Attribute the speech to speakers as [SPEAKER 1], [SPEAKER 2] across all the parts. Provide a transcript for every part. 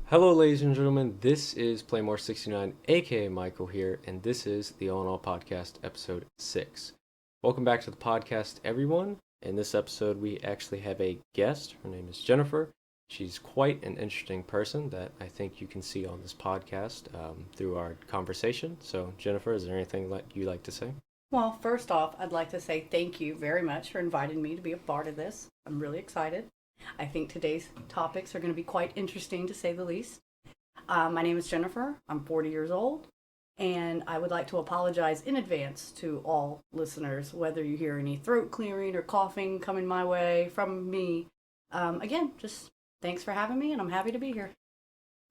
[SPEAKER 1] Hello, ladies and gentlemen. This is Playmore69, aka Michael here, and this is the All in All Podcast, episode 6. Welcome back to the podcast, everyone. In this episode, we actually have a guest. Her name is Jennifer. She's quite an interesting person that I think you can see on this podcast through our conversation. So, Jennifer, is there anything you'd like to say?
[SPEAKER 2] Well, first off, I'd like to say thank you very much for inviting me to be a part of this. I'm really excited. I think today's topics are going to be quite interesting to say the least. My name is Jennifer. I'm 40 years old, and I would like to apologize in advance to all listeners, whether you hear any throat clearing or coughing coming my way from me. Again, just thanks for having me, and I'm happy to be here.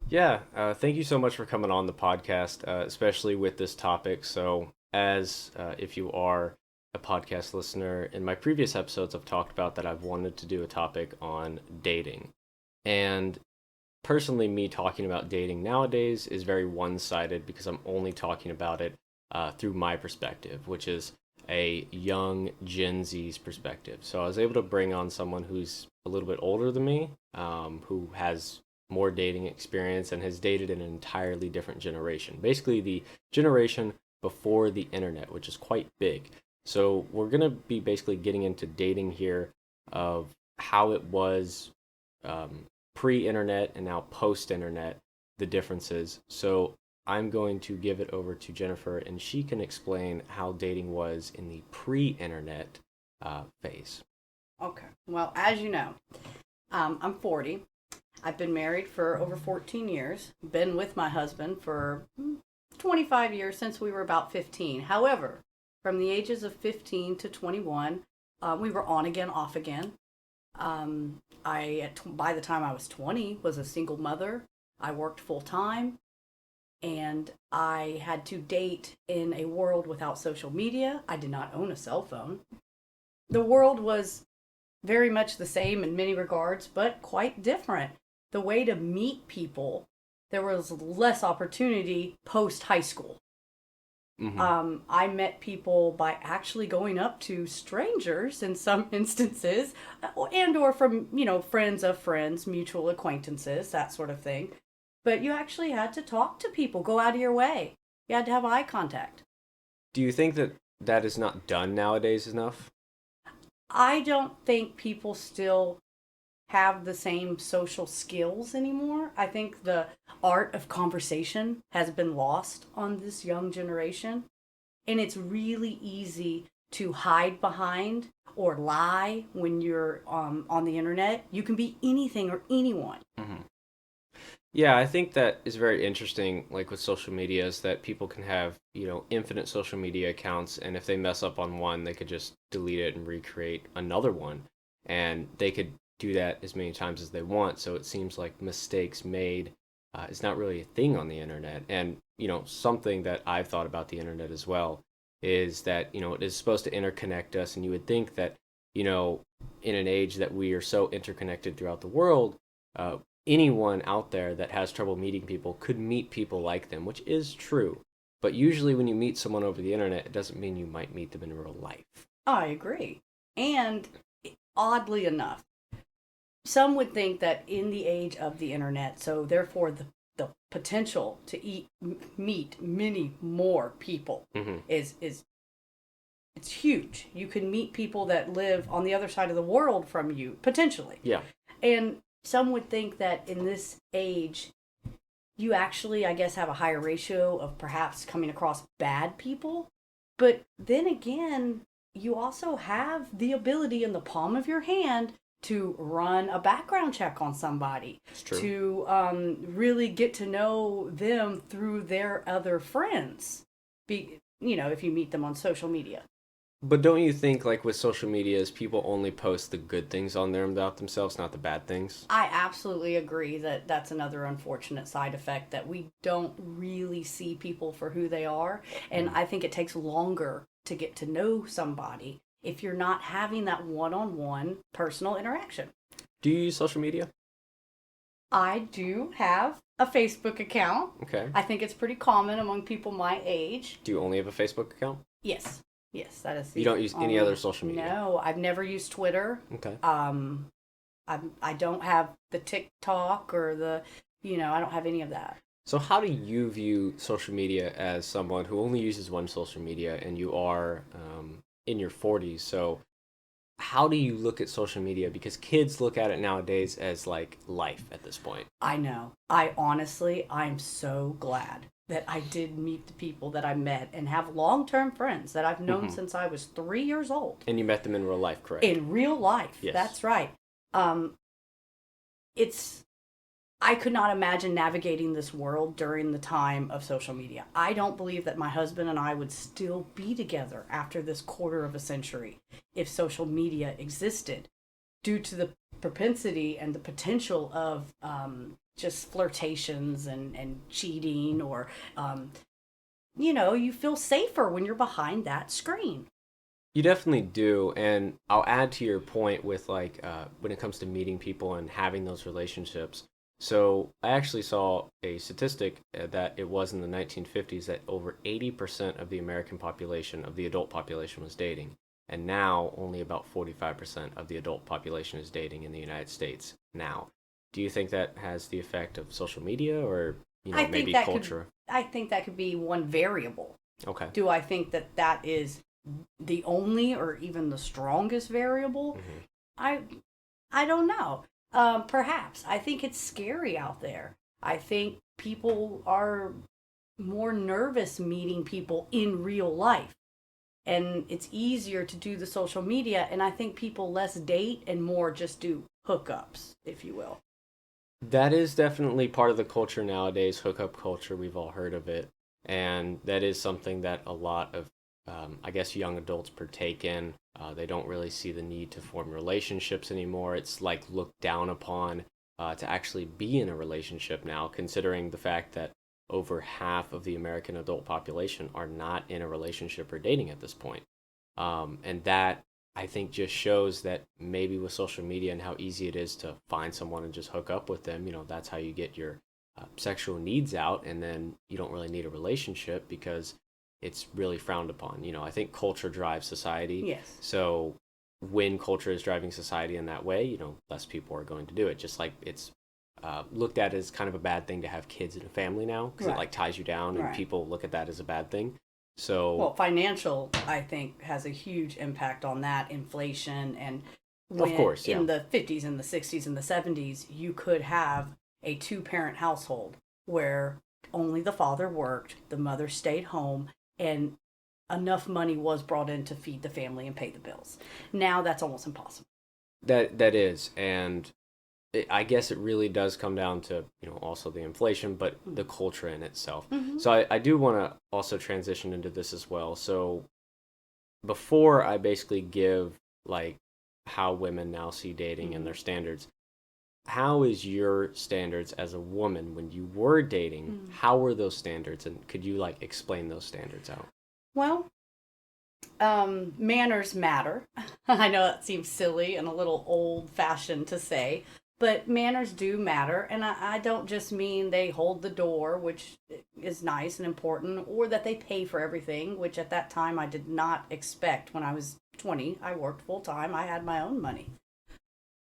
[SPEAKER 1] Yeah, thank you so much for coming on the podcast, especially with this topic. So, as if you are a podcast listener, in my previous episodes, I've talked about that I've wanted to do a topic on dating. And personally, me talking about dating nowadays is very one sided because I'm only talking about it through my perspective, which is a young Gen Z's perspective. So I was able to bring on someone who's a little bit older than me, who has more dating experience and has dated an entirely different generation. Basically, the generation before the internet, which is quite big. So we're going to be basically getting into dating here of how it was pre-internet and now post-internet, the differences. So I'm going to give it over to Jennifer, and she can explain how dating was in the pre-internet phase.
[SPEAKER 2] Okay. Well, as you know, I'm 40. I've been married for over 14 years, been with my husband for 25 years since we were about 15. However, from the ages of 15 to 21, we were on again, off again. By the time I was 20, was a single mother. I worked full time, and I had to date in a world without social media. I did not own a cell phone. The world was very much the same in many regards, but quite different. The way to meet people, there was less opportunity post high school. I met people by actually going up to strangers in some instances, and or from, friends of friends, mutual acquaintances, that sort of thing. But you actually had to talk to people, go out of your way. You had to have eye contact.
[SPEAKER 1] Do you think that that is not done nowadays enough?
[SPEAKER 2] I don't think people still have the same social skills anymore. I think the art of conversation has been lost on this young generation. And it's really easy to hide behind or lie when you're on the internet. You can be anything or anyone.
[SPEAKER 1] Mm-hmm. Yeah, I think that is very interesting, like with social media, is that people can have, infinite social media accounts, and if they mess up on one, they could just delete it and recreate another one. And they could do that as many times as they want. So it seems like mistakes made is not really a thing on the internet. And, something that I've thought about the internet as well is that, it is supposed to interconnect us. And you would think that, in an age that we are so interconnected throughout the world, anyone out there that has trouble meeting people could meet people like them, which is true. But usually when you meet someone over the internet, it doesn't mean you might meet them in real life.
[SPEAKER 2] I agree. And oddly enough, some would think that in the age of the internet, so therefore the potential to meet many more people is it's huge. You can meet people that live on the other side of the world from you, potentially.
[SPEAKER 1] Yeah.
[SPEAKER 2] And some would think that in this age, you actually, I guess, have a higher ratio of perhaps coming across bad people. But then again, you also have the ability in the palm of your hand to run a background check on somebody.
[SPEAKER 1] It's true.
[SPEAKER 2] To really get to know them through their other friends, if you meet them on social media.
[SPEAKER 1] But don't you think, like with social media, is people only post the good things on there about themselves, not the bad things?
[SPEAKER 2] I absolutely agree that that's another unfortunate side effect, that we don't really see people for who they are. And I think it takes longer to get to know somebody if you're not having that one-on-one personal interaction.
[SPEAKER 1] Do you use social media?
[SPEAKER 2] I do have a Facebook account.
[SPEAKER 1] Okay.
[SPEAKER 2] I think it's pretty common among people my age.
[SPEAKER 1] Do you only have a Facebook account?
[SPEAKER 2] Yes. Yes, that is.
[SPEAKER 1] You don't use any other social media?
[SPEAKER 2] No, I've never used Twitter.
[SPEAKER 1] Okay.
[SPEAKER 2] I don't have the TikTok or the I don't have any of that.
[SPEAKER 1] So how do you view social media as someone who only uses one social media, and you are in your 40s? So how do you look at social media? Because kids look at it nowadays as like life at this point.
[SPEAKER 2] I know. I'm so glad that I did meet the people that I met and have long-term friends that I've known since I was 3 years old.
[SPEAKER 1] And you met them in real life, correct?
[SPEAKER 2] In real life.
[SPEAKER 1] Yes.
[SPEAKER 2] That's right. It's I could not imagine navigating this world during the time of social media. I don't believe that my husband and I would still be together after this quarter of a century if social media existed, due to the propensity and the potential of just flirtations and cheating, or, you feel safer when you're behind that screen.
[SPEAKER 1] You definitely do, and I'll add to your point with like when it comes to meeting people and having those relationships. So I actually saw a statistic that it was in the 1950s that over 80% of the American population, of the adult population, was dating. And now only about 45% of the adult population is dating in the United States now. Do you think that has the effect of social media, or maybe culture?
[SPEAKER 2] I think that could be one variable.
[SPEAKER 1] Okay.
[SPEAKER 2] Do I think that that is the only or even the strongest variable? I don't know. Perhaps. I think it's scary out there. I think people are more nervous meeting people in real life. And it's easier to do the social media, and I think people less date and more just do hookups, if you will.
[SPEAKER 1] That is definitely part of the culture nowadays, hookup culture. We've all heard of it. And that is something that a lot of, I guess, young adults partake in. They don't really see the need to form relationships anymore. It's like looked down upon to actually be in a relationship now, considering the fact that over half of the American adult population are not in a relationship or dating at this point. And that, I think, just shows that maybe with social media and how easy it is to find someone and just hook up with them, that's how you get your sexual needs out, and then you don't really need a relationship because it's really frowned upon. I think culture drives society.
[SPEAKER 2] Yes.
[SPEAKER 1] So when culture is driving society in that way, less people are going to do it. Just like it's looked at as kind of a bad thing to have kids in a family now, because it like ties you down, and people look at that as a bad thing. So,
[SPEAKER 2] well, financial, I think, has a huge impact on that. Inflation, and
[SPEAKER 1] of course,
[SPEAKER 2] in the 50s and the 60s and the 70s, you could have a two-parent household where only the father worked, the mother stayed home, and enough money was brought in to feed the family and pay the bills. Now that's almost impossible.
[SPEAKER 1] That is, and I guess it really does come down to also the inflation, but the culture in itself. So I do want to also transition into this as well. So before I basically give like how women now see dating and their standards, how is your standards as a woman when you were dating? How were those standards, and could you like explain those standards out?
[SPEAKER 2] Well, manners matter. I know that seems silly and a little old-fashioned to say, but manners do matter, and I don't just mean they hold the door, which is nice and important, or that they pay for everything, which at that time I did not expect. When I was 20, I worked full-time. I had my own money.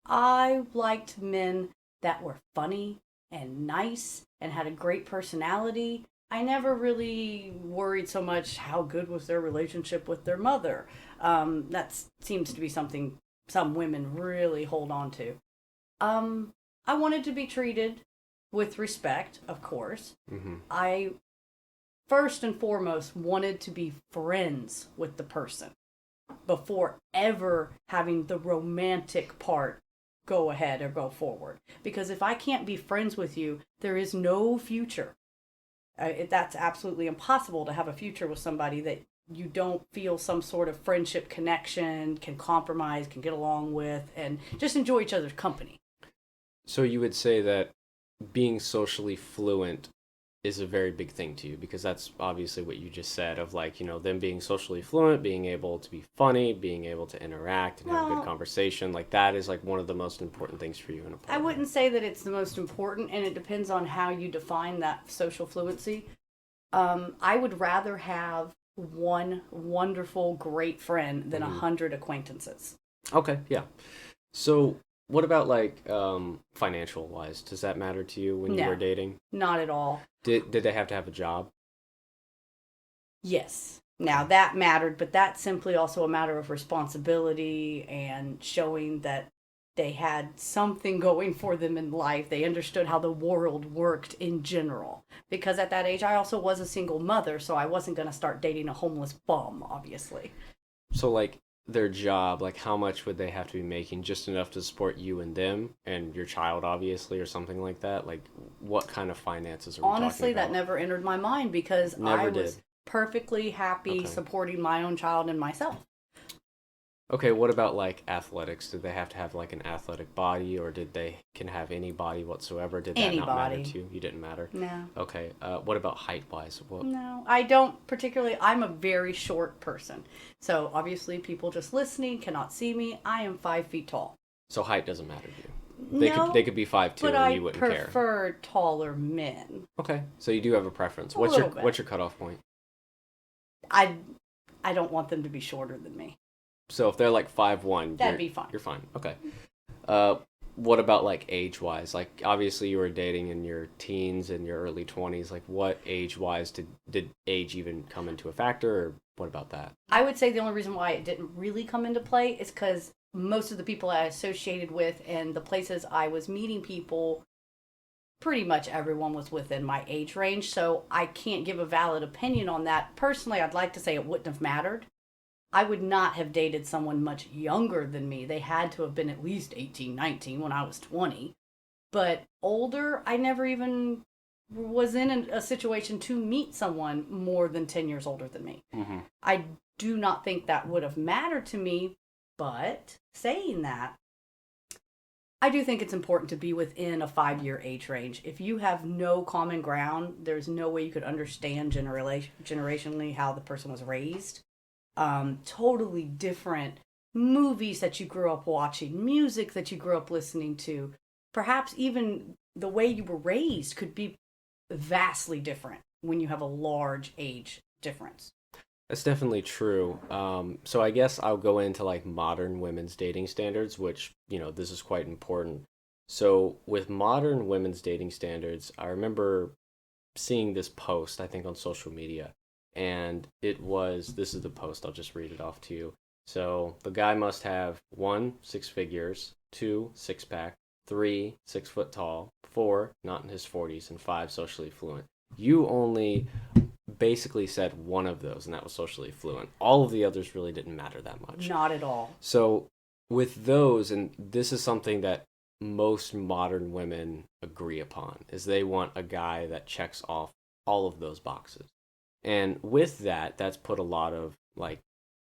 [SPEAKER 2] I liked men that were funny and nice and had a great personality. I never really worried so much how good was their relationship with their mother. That seems to be something some women really hold on to. I wanted to be treated with respect, of course. I, first and foremost, wanted to be friends with the person before ever having the romantic part go ahead or go forward. Because if I can't be friends with you, there is no future. That's absolutely impossible to have a future with somebody that you don't feel some sort of friendship connection, can compromise, can get along with, and just enjoy each other's company.
[SPEAKER 1] So you would say that being socially fluent is a very big thing to you, because that's obviously what you just said of like, them being socially fluent, being able to be funny, being able to interact and have a good conversation. Like that is like one of the most important things for you in a partner.
[SPEAKER 2] I wouldn't say that it's the most important, and it depends on how you define that social fluency. I would rather have one wonderful, great friend than 100 acquaintances.
[SPEAKER 1] Okay, yeah. So What about like financial wise? Does that matter to you when you were
[SPEAKER 2] No,
[SPEAKER 1] dating?
[SPEAKER 2] not at all.
[SPEAKER 1] Did they have to have a job?
[SPEAKER 2] Yes. Now
[SPEAKER 1] Okay.
[SPEAKER 2] that mattered, but that's simply also a matter of responsibility and showing that they had something going for them in life. They understood how the world worked in general. Because at that age, I also was a single mother, so I wasn't going to start dating a homeless bum, obviously.
[SPEAKER 1] So like their job, like how much would they have to be making? Just enough to support you and them and your child, obviously, or something like that? Like what kind of finances are we talking
[SPEAKER 2] Honestly, that
[SPEAKER 1] about?
[SPEAKER 2] never entered my mind because I
[SPEAKER 1] Never
[SPEAKER 2] was
[SPEAKER 1] did.
[SPEAKER 2] perfectly happy
[SPEAKER 1] Okay.
[SPEAKER 2] supporting my own child and myself.
[SPEAKER 1] Okay, what about like athletics? Did they have to have like an athletic body or did they can have any body whatsoever? Did that not matter
[SPEAKER 2] Anybody.
[SPEAKER 1] to you? You didn't matter.
[SPEAKER 2] No.
[SPEAKER 1] Okay. What about height wise? What
[SPEAKER 2] No, I don't particularly. I'm a very short person. So obviously, people just listening cannot see me. I am 5 feet tall.
[SPEAKER 1] so height doesn't matter to you. They
[SPEAKER 2] No,
[SPEAKER 1] could be 5'2"
[SPEAKER 2] but
[SPEAKER 1] and
[SPEAKER 2] I
[SPEAKER 1] you wouldn't care.
[SPEAKER 2] prefer taller men.
[SPEAKER 1] Okay. So you do have a preference.
[SPEAKER 2] A little bit.
[SPEAKER 1] What's your cutoff point?
[SPEAKER 2] I I don't want them to be shorter than me.
[SPEAKER 1] So if they're like 5'1",
[SPEAKER 2] That'd be fine.
[SPEAKER 1] you're fine. Okay. Uh, what about like age wise? Like obviously you were dating in your teens and your early 20s. Like what age wise did age even come into a factor, or what about that?
[SPEAKER 2] I would say the only reason why it didn't really come into play is because most of the people I associated with and the places I was meeting people, pretty much everyone was within my age range. So I can't give a valid opinion on that. Personally, I'd like to say it wouldn't have mattered. I would not have dated someone much younger than me. They had to have been at least 18, 19 when I was 20. But older, I never even was in a situation to meet someone more than 10 years older than me.
[SPEAKER 1] Mm-hmm.
[SPEAKER 2] I do not think that would have mattered to me, but saying that, I do think it's important to be within a 5 year age range. If you have no common ground, there's no way you could understand generationally how the person was raised. Totally different movies that you grew up watching, music that you grew up listening to, perhaps even the way you were raised could be vastly different when you have a large age difference.
[SPEAKER 1] That's definitely true. So I guess I'll go into like modern women's dating standards, which, this is quite important. So with modern women's dating standards, I remember seeing this post, I think on social media, and this is the post, I'll just read it off to you. So the guy must have one, 6 figures, two, six pack, three, 6 foot tall, four, not in his 40s, and five, socially fluent. You only basically said one of those, and that was socially fluent. All of the others really didn't matter that much.
[SPEAKER 2] Not at all.
[SPEAKER 1] So, with those, and this is something that most modern women agree upon, is they want a guy that checks off all of those boxes. And with that, that's put a lot of, like,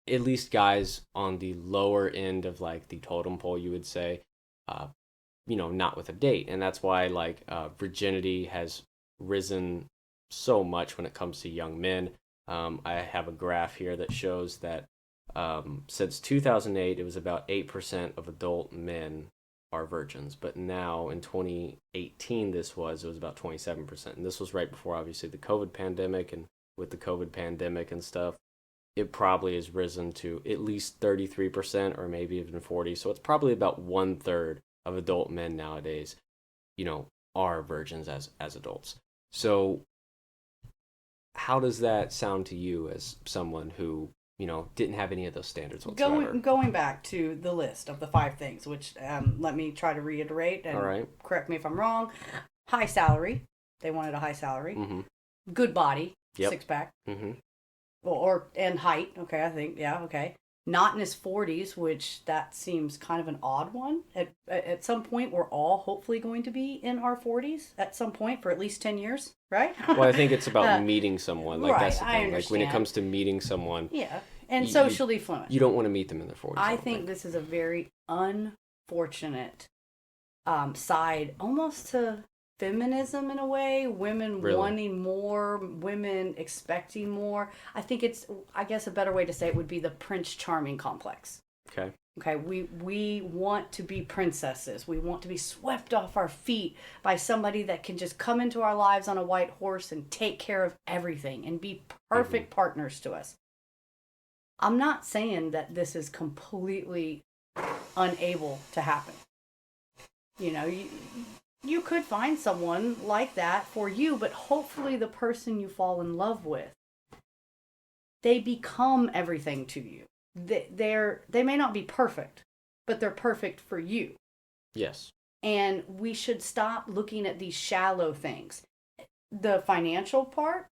[SPEAKER 1] at least guys on the lower end of, like, the totem pole, you would say, not with a date. And that's why, like, virginity has risen so much when it comes to young men. I have a graph here that shows that since 2008, it was about 8% of adult men are virgins, but now in 2018, it was about 27%. And this was right before, obviously, the COVID pandemic. And with the COVID pandemic and stuff, it probably has risen to at least 33% or maybe even 40. So it's probably about 1/3 of adult men nowadays, are virgins as adults. So how does that sound to you as someone who didn't have any of those standards whatsoever?
[SPEAKER 2] Going back to the list of the 5 things, which let me try to reiterate and
[SPEAKER 1] All right.
[SPEAKER 2] correct me if I'm wrong. High salary. They wanted a high salary.
[SPEAKER 1] Mm-hmm.
[SPEAKER 2] Good body.
[SPEAKER 1] Yep.
[SPEAKER 2] Six pack.
[SPEAKER 1] Mm-hmm.
[SPEAKER 2] And height. Okay, I think okay. Not in his 40s, which that seems kind of an odd one. At some point, we're all hopefully going to be in our 40s at some point for at least 10 years, right?
[SPEAKER 1] Well, I think it's about meeting someone. Like,
[SPEAKER 2] right,
[SPEAKER 1] that's the
[SPEAKER 2] I
[SPEAKER 1] thing.
[SPEAKER 2] understand.
[SPEAKER 1] Like, when it comes to meeting someone,
[SPEAKER 2] yeah, and
[SPEAKER 1] you-
[SPEAKER 2] socially fluent.
[SPEAKER 1] you don't want to meet them in their 40s.
[SPEAKER 2] I think this is a very unfortunate side, almost to feminism in a way. Women
[SPEAKER 1] Really?
[SPEAKER 2] wanting more, women expecting more. I think I guess a better way to say it would be the Prince Charming complex.
[SPEAKER 1] Okay.
[SPEAKER 2] Okay, we want to be princesses. We want to be swept off our feet by somebody that can just come into our lives on a white horse and take care of everything and be perfect partners to us. I'm not saying that this is completely unable to happen. You know, you could find someone like that for you, but hopefully the person you fall in love with, they become everything to you. They may not be perfect, but they're perfect for you.
[SPEAKER 1] Yes.
[SPEAKER 2] And we should stop looking at these shallow things. The financial part,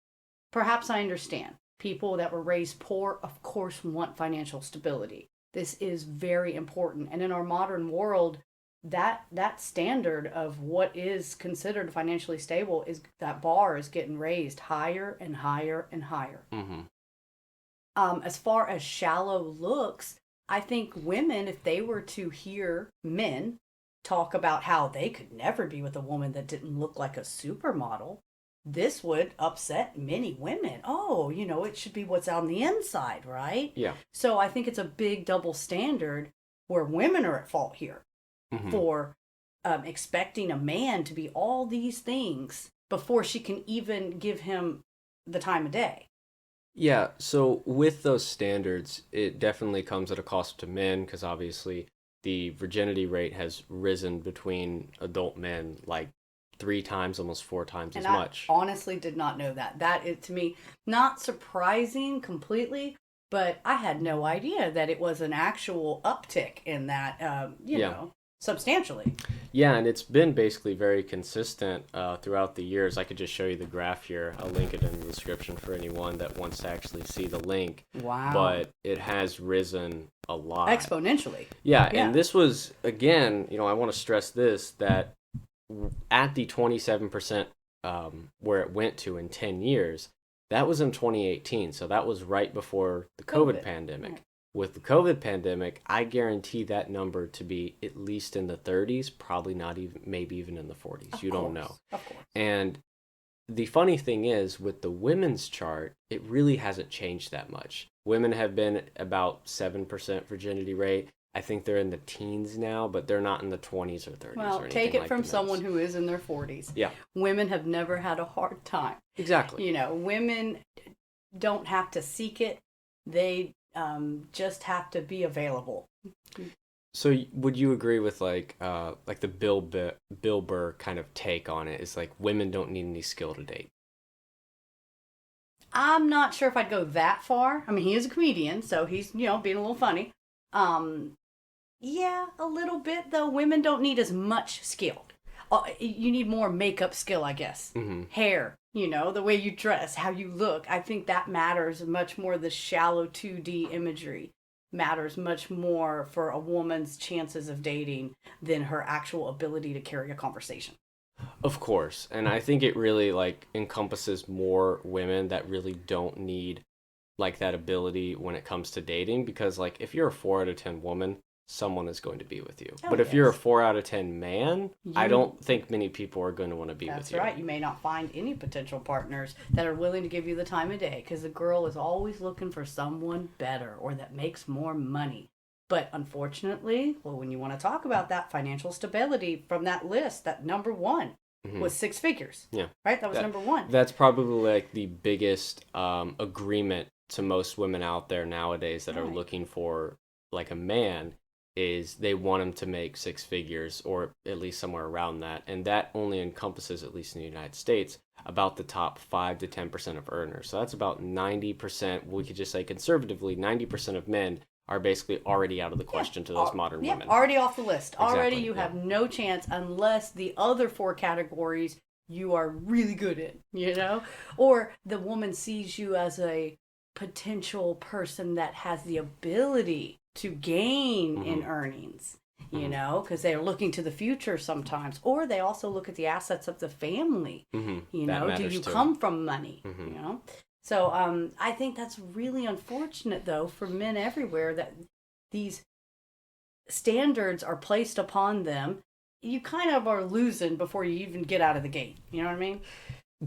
[SPEAKER 2] perhaps I understand. People that were raised poor, of course, want financial stability. This is very important. And in our modern world, that standard of what is considered financially stable, is that bar is getting raised higher and higher and higher.
[SPEAKER 1] Mm-hmm.
[SPEAKER 2] As far as shallow looks, I think women, if they were to hear men talk about how they could never be with a woman that didn't look like a supermodel, this would upset many women. Oh, it should be what's on the inside, right?
[SPEAKER 1] Yeah.
[SPEAKER 2] So I think it's a big double standard where women are at fault here for expecting a man to be all these things before she can even give him the time of day.
[SPEAKER 1] Yeah, so with those standards, it definitely comes at a cost to men because obviously the virginity rate has risen between adult men like 3 times, almost 4 times as much.
[SPEAKER 2] I honestly did not know that. That is, to me, not surprising completely, but I had no idea that it was an actual uptick in that, substantially.
[SPEAKER 1] Yeah, and it's been basically very consistent throughout the years. I could just show you the graph here. I'll link it in the description for anyone that wants to actually see the link.
[SPEAKER 2] Wow.
[SPEAKER 1] But it has risen a lot.
[SPEAKER 2] Exponentially.
[SPEAKER 1] Yeah, and this was, again, I want to stress this, that at the 27% where it went to in 10 years, that was in 2018. So that was right before the COVID pandemic. Right. With the COVID pandemic, I guarantee that number to be at least in the 30s, probably not even, maybe even in the 40s. You don't know.
[SPEAKER 2] Of course.
[SPEAKER 1] And the funny thing is, with the women's chart, it really hasn't changed that much. Women have been about 7% virginity rate. I think they're in the teens now, but they're not in the 20s or 30s.
[SPEAKER 2] Well, take it from someone who is in their 40s.
[SPEAKER 1] Yeah.
[SPEAKER 2] Women have never had a hard time.
[SPEAKER 1] Exactly.
[SPEAKER 2] Women don't have to seek it. They just have to be available.
[SPEAKER 1] So would you agree with like the Bill Burr kind of take on it? Is like women don't need any skill to date?
[SPEAKER 2] I'm not sure if I'd go that far. I mean, he is a comedian, so he's being a little funny. Yeah, a little bit though. Women don't need as much skill. You need more makeup skill, I guess. Mm-hmm. Hair, the way you dress, how you look. I think that matters much more. The shallow 2D imagery matters much more for a woman's chances of dating than her actual ability to carry a conversation.
[SPEAKER 1] Of course. And I think it really encompasses more women that really don't need that ability when it comes to dating, because if you're a 4 out of 10 woman, someone is going to be with you. But if you're a 4 out of 10 man, I don't think many people are going to want to be with you.
[SPEAKER 2] That's right. You may not find any potential partners that are willing to give you the time of day, because the girl is always looking for someone better or that makes more money. But unfortunately, when you want to talk about that financial stability from that list, that number one was 6 figures. Yeah. Right? That was number one.
[SPEAKER 1] That's probably the biggest agreement to most women out there nowadays that are looking for a man, is they want him to make 6 figures or at least somewhere around that. And that only encompasses, at least in the United States, about the top 5 to 10% of earners. So that's about 90%. We could just say conservatively, 90% of men are basically already out of the question to those modern women.
[SPEAKER 2] Already off the list. Exactly, already you have no chance unless the other 4 categories you are really good in, Or the woman sees you as a potential person that has the ability to gain in earnings, because they're looking to the future sometimes, or they also look at the assets of the family. Do you come from money? So I think that's really unfortunate though for men everywhere, that these standards are placed upon them. You kind of are losing before you even get out of the gate. You know what I mean?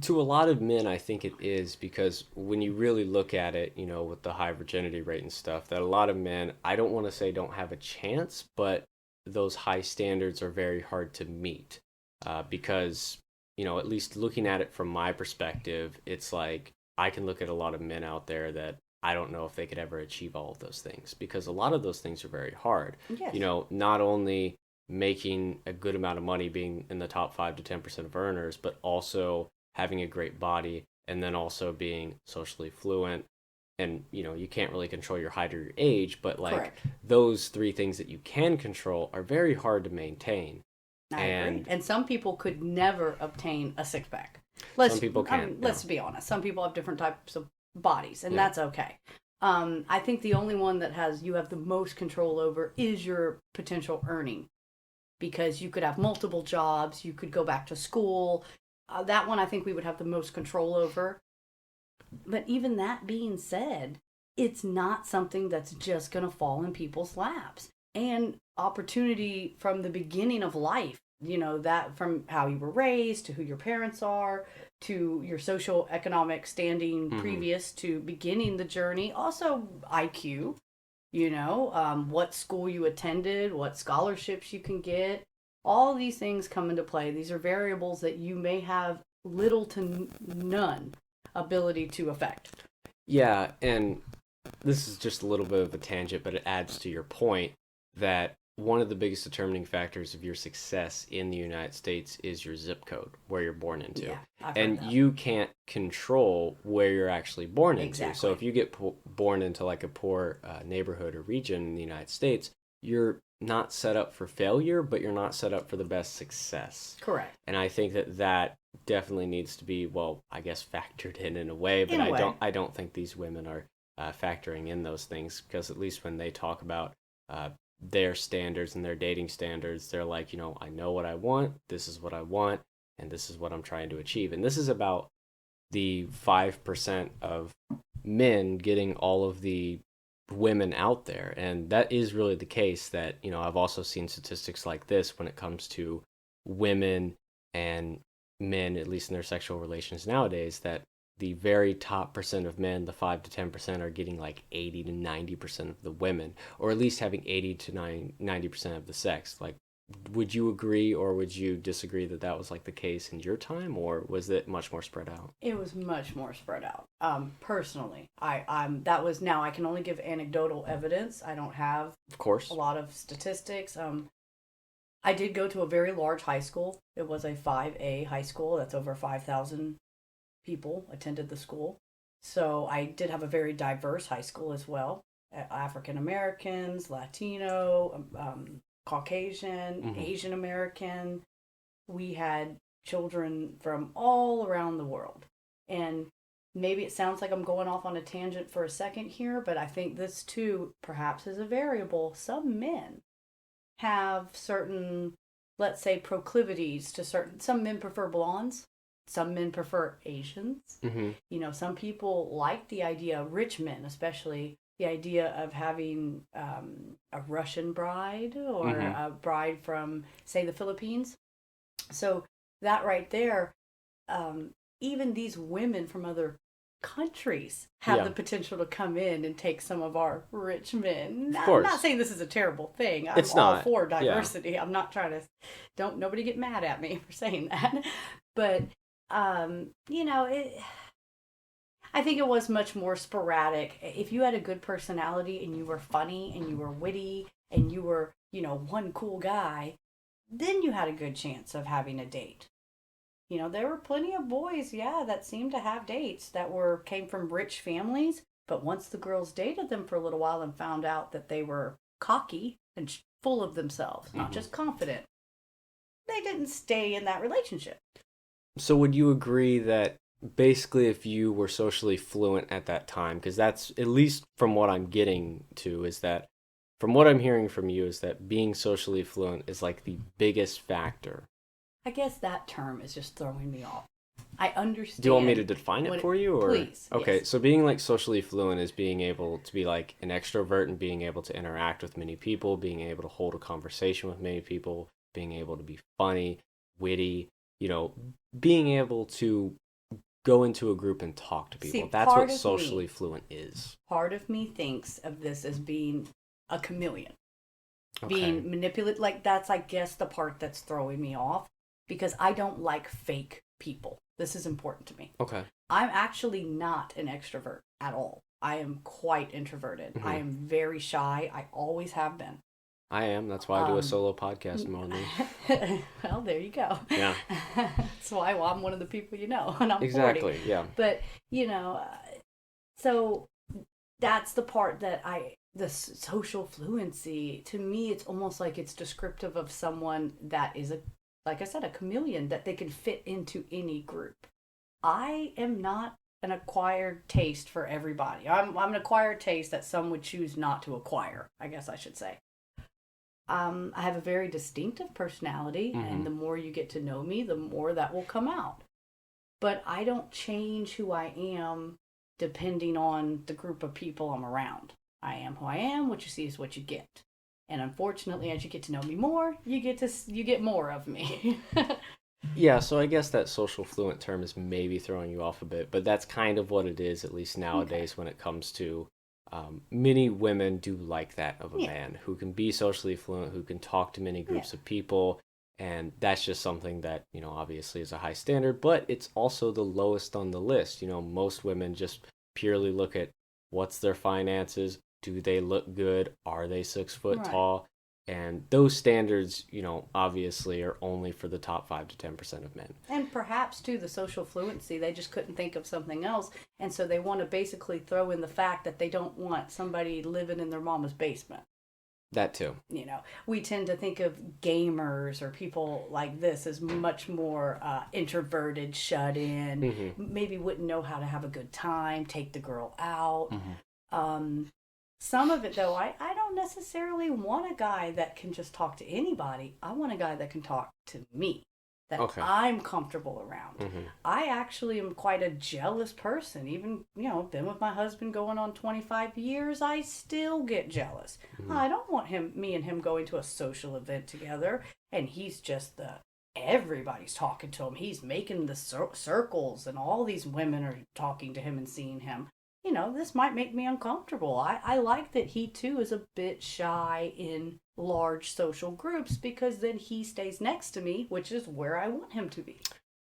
[SPEAKER 1] To a lot of men, I think it is, because when you really look at it, with the high virginity rate and stuff, that a lot of men, I don't want to say don't have a chance, but those high standards are very hard to meet because, at least looking at it from my perspective, it's I can look at a lot of men out there that I don't know if they could ever achieve all of those things, because a lot of those things are very hard. Yes. Not only making a good amount of money, being in the top 5 to 10% of earners, but also having a great body, and then also being socially fluent. And you can't really control your height or your age, but like
[SPEAKER 2] Correct.
[SPEAKER 1] those three things that you can control are very hard to maintain.
[SPEAKER 2] I agree.
[SPEAKER 1] And
[SPEAKER 2] And some people could never obtain a six pack.
[SPEAKER 1] some people
[SPEAKER 2] I
[SPEAKER 1] can.
[SPEAKER 2] mean, let's be honest. Some people have different types of bodies, and
[SPEAKER 1] Yeah.
[SPEAKER 2] that's okay. I think the only one that you have the most control over is your potential earning, because you could have multiple jobs, you could go back to school. That one I think we would have the most control over. But even that being said, it's not something that's just going to fall in people's laps. And opportunity from the beginning of life, that from how you were raised to who your parents are to your social economic standing previous to beginning the journey. Also IQ, what school you attended, what scholarships you can get. All these things come into play. These are variables that you may have little to none ability to affect.
[SPEAKER 1] Yeah, and this is just a little bit of a tangent, but it adds to your point that one of the biggest determining factors of your success in the United States is your zip code, where you're born into.
[SPEAKER 2] Yeah, I've heard
[SPEAKER 1] and
[SPEAKER 2] that.
[SPEAKER 1] you can't control where you're actually born into.
[SPEAKER 2] Exactly.
[SPEAKER 1] So if you get born into like a poor neighborhood or region in the United States, you're not set up for failure, but you're not set up for the best success.
[SPEAKER 2] Correct.
[SPEAKER 1] And I think that definitely needs to be, well, I guess factored in a way, but I don't think these women are factoring in those things, because at least when they talk about their standards and their dating standards, they're like, I know what I want, this is what I want, and this is what I'm trying to achieve. And this is about the 5% of men getting all of the women out there. And that is really the case. That I've also seen statistics like this when it comes to women and men, at least in their sexual relations nowadays, that the very top percent of men, the 5 to 10%, are getting like 80 to 90% of the women, or at least having 80 to 90% of the sex. Like, would you agree or would you disagree that was like the case in your time, or was it much more spread out?
[SPEAKER 2] It was much more spread out. Personally, that was, now I can only give anecdotal evidence. I don't have,
[SPEAKER 1] of course,
[SPEAKER 2] a lot of statistics. I did go to a very large high school. It was a 5A high school. That's over 5,000 people attended the school. So I did have a very diverse high school as well. African Americans, Latino, Caucasian, Asian American. We had children from all around the world. And maybe it sounds like I'm going off on a tangent for a second here, but I think this too perhaps is a variable. Some men have certain, let's say, proclivities to some men prefer blondes. Some men prefer Asians. Some people like the idea of rich men, especially the idea of having a Russian bride or a bride from, say, the Philippines. So that right there, even these women from other countries have the potential to come in and take some of our rich men. I'm not saying this is a terrible thing. I'm all for diversity. Yeah. I'm not trying to, nobody get mad at me for saying that. But, I think it was much more sporadic. If you had a good personality and you were funny and you were witty and you were, one cool guy, then you had a good chance of having a date. There were plenty of boys, that seemed to have dates that came from rich families. But once the girls dated them for a little while and found out that they were cocky and full of themselves, not just confident, they didn't stay in that relationship.
[SPEAKER 1] So would you agree that basically if you were socially fluent at that time, because that's, at least from what I'm getting to, is that, from what I'm hearing from you, is that being socially fluent is like the biggest factor?
[SPEAKER 2] I guess that term is just throwing me off. I understand.
[SPEAKER 1] Do you want me to define it for you? Or?
[SPEAKER 2] Please.
[SPEAKER 1] Okay,
[SPEAKER 2] yes.
[SPEAKER 1] So being like socially fluent is being able to be like an extrovert and being able to interact with many people, being able to hold a conversation with many people, being able to be funny, witty, being able to go into a group and talk to people. That's what socially fluent is.
[SPEAKER 2] Part of me thinks of this as being a chameleon.
[SPEAKER 1] Okay.
[SPEAKER 2] Being manipulated. Like, that's, I guess, the part that's throwing me off. Because I don't like fake people. This is important to me.
[SPEAKER 1] Okay.
[SPEAKER 2] I'm actually not an extrovert at all. I am quite introverted. I am very shy. I always have been.
[SPEAKER 1] I am. That's why I do a solo podcast only.
[SPEAKER 2] Well, there you go.
[SPEAKER 1] Yeah.
[SPEAKER 2] That's why I'm one of the people you know, and I'm 40.
[SPEAKER 1] Exactly. Yeah.
[SPEAKER 2] But, so that's the part that the social fluency, to me, it's almost like it's descriptive of someone that is like I said, a chameleon, that they can fit into any group. I am not an acquired taste for everybody. I'm an acquired taste that some would choose not to acquire, I guess I should say. I have a very distinctive personality, and the more you get to know me, the more that will come out. But I don't change who I am depending on the group of people I'm around. I am who I am. What you see is what you get. And unfortunately, as you get to know me more, you get more of me.
[SPEAKER 1] Yeah, so I guess that social fluent term is maybe throwing you off a bit, but that's kind of what it is, at least nowadays, when it comes to many women do like that of a man who can be socially fluent, who can talk to many groups of people, and that's just something that, obviously is a high standard, but it's also the lowest on the list. Most women just purely look at what's their finances, do they look good, are they 6 foot tall? And those standards, obviously are only for the top 5 to 10% of men.
[SPEAKER 2] And perhaps, too, the social fluency, they just couldn't think of something else. And so they want to basically throw in the fact that they don't want somebody living in their mama's basement.
[SPEAKER 1] That, too.
[SPEAKER 2] We tend to think of gamers or people like this as much more introverted, shut in, maybe wouldn't know how to have a good time, take the girl out. Some of it, though, I don't necessarily want a guy that can just talk to anybody. I want a guy that can talk to me, that I'm comfortable around. I actually am quite a jealous person. Even, been with my husband going on 25 years, I still get jealous. I don't want me and him going to a social event together, and he's just everybody's talking to him. He's making the circles, and all these women are talking to him and seeing him. This might make me uncomfortable. I like that he, too, is a bit shy in large social groups, because then he stays next to me, which is where I want him to be.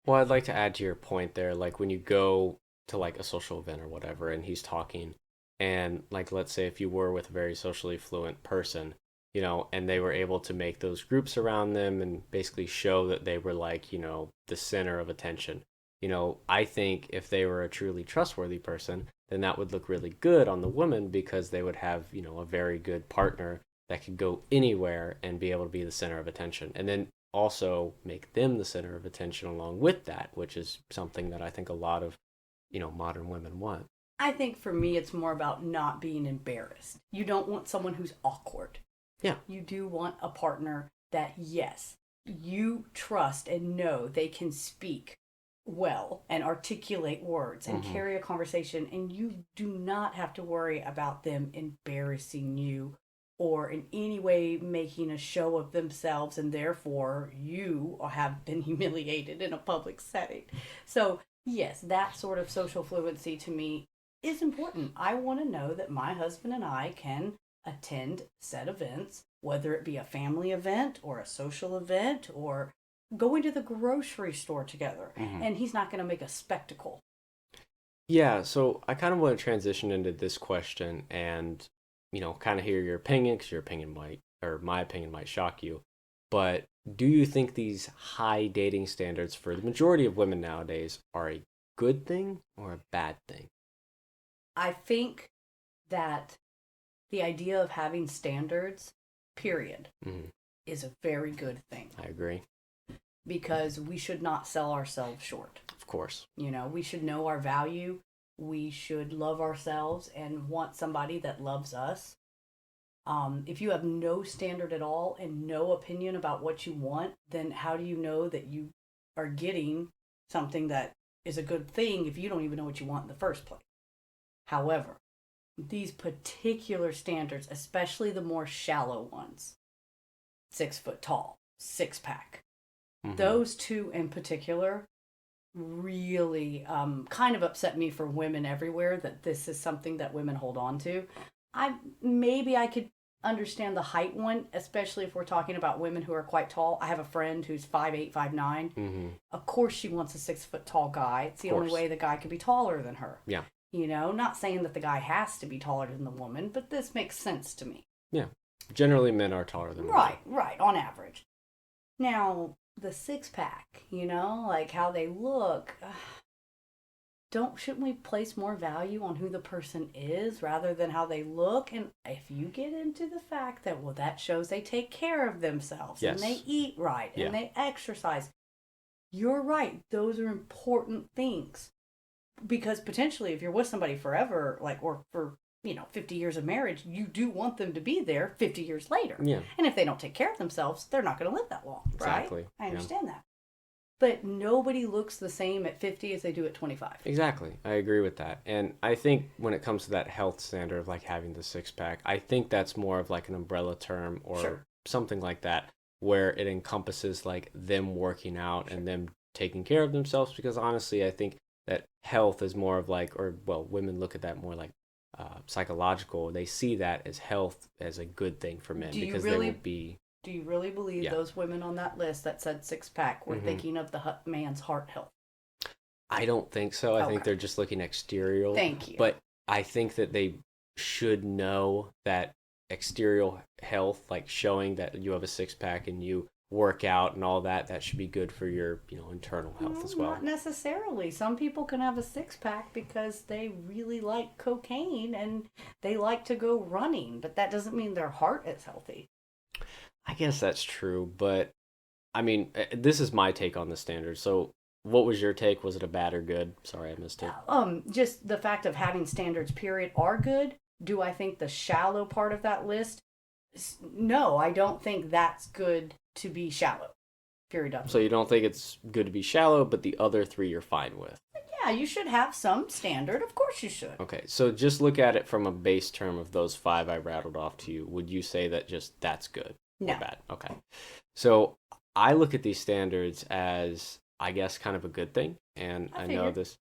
[SPEAKER 1] Well, I'd like to add to your point there, like when you go to like a social event or whatever, and he's talking, and like, let's say if you were with a very socially fluent person, and they were able to make those groups around them and basically show that they were like, the center of attention. I think if they were a truly trustworthy person, then that would look really good on the woman, because they would have, a very good partner that could go anywhere and be able to be the center of attention. And then also make them the center of attention along with that, which is something that I think a lot of, modern women want.
[SPEAKER 2] I think for me, it's more about not being embarrassed. You don't want someone who's awkward.
[SPEAKER 1] Yeah.
[SPEAKER 2] You do want a partner that, yes, you trust and know they can speak well and articulate words and carry a conversation, and you do not have to worry about them embarrassing you or in any way making a show of themselves, and therefore you have been humiliated in a public setting. So yes, that sort of social fluency to me is important. I want to know that my husband and I can attend said events, whether it be a family event or a social event or going to the grocery store together, and he's not going to make a spectacle.
[SPEAKER 1] Yeah, so I kind of want to transition into this question and, kind of hear your opinion, because my opinion might shock you. But do you think these high dating standards for the majority of women nowadays are a good thing or a bad thing?
[SPEAKER 2] I think that the idea of having standards, period, is a very good thing.
[SPEAKER 1] I agree.
[SPEAKER 2] Because we should not sell ourselves short.
[SPEAKER 1] Of course.
[SPEAKER 2] We should know our value. We should love ourselves and want somebody that loves us. If you have no standard at all and no opinion about what you want, then how do you know that you are getting something that is a good thing if you don't even know what you want in the first place? However, these particular standards, especially the more shallow ones, 6 foot tall, 6-pack, those two in particular really kind of upset me for women everywhere, that this is something that women hold on to. I could understand the height one, especially if we're talking about women who are quite tall. I have a friend who's 5'8", 5'9". Of course she wants a 6 foot tall guy. It's the only way the guy could be taller than her.
[SPEAKER 1] Yeah.
[SPEAKER 2] Not saying that the guy has to be taller than the woman, but this makes sense to me.
[SPEAKER 1] Yeah. Generally, men are taller than women.
[SPEAKER 2] Right, on average. Now, the six pack, like how they look, shouldn't we place more value on who the person is rather than how they look? And if you get into the fact that, well, that shows they take care of themselves
[SPEAKER 1] Yes.
[SPEAKER 2] and they eat right
[SPEAKER 1] Yeah.
[SPEAKER 2] and they exercise, you're right. Those are important things. Because potentially if you're with somebody forever, like, or for 50 years of marriage, you do want them to be there 50 years later.
[SPEAKER 1] Yeah.
[SPEAKER 2] And if they don't take care of themselves, they're not going to live that long.
[SPEAKER 1] Exactly.
[SPEAKER 2] Right? I understand that. But nobody looks the same at 50 as they do at 25.
[SPEAKER 1] Exactly. I agree with that. And I think when it comes to that health standard of like having the six pack, I think that's more of like an umbrella term or something like that, where it encompasses like them working out and them taking care of themselves. Because honestly, I think that health is more of like, or well, women look at that more like psychological. They see that as health as a good thing for men because they will be.
[SPEAKER 2] Do you really believe those women on that list that said six pack were thinking of the man's heart health?
[SPEAKER 1] I don't think so. I think they're just looking exterior.
[SPEAKER 2] Thank you.
[SPEAKER 1] But I think that they should know that exterior health, like showing that you have a six pack and you work out and all that, that should be good for your, internal health as well.
[SPEAKER 2] Not necessarily. Some people can have a six pack because they really like cocaine and they like to go running, but that doesn't mean their heart is healthy.
[SPEAKER 1] I guess that's true, but I mean, this is my take on the standard. So, what was your take? Was it a bad or good? Sorry, I missed it.
[SPEAKER 2] Just the fact of having standards, period, are good. Do I think the shallow part of that list? No, I don't think that's good to be shallow. Period.
[SPEAKER 1] So you don't think it's good to be shallow, but the other three you're fine with?
[SPEAKER 2] Yeah, you should have some standard. Of course you should.
[SPEAKER 1] Okay, so just look at it from a base term of those five I rattled off to you. Would you say that just that's good?
[SPEAKER 2] No.
[SPEAKER 1] Or bad? Okay. So I look at these standards as, I guess, kind of a good thing. And I know this.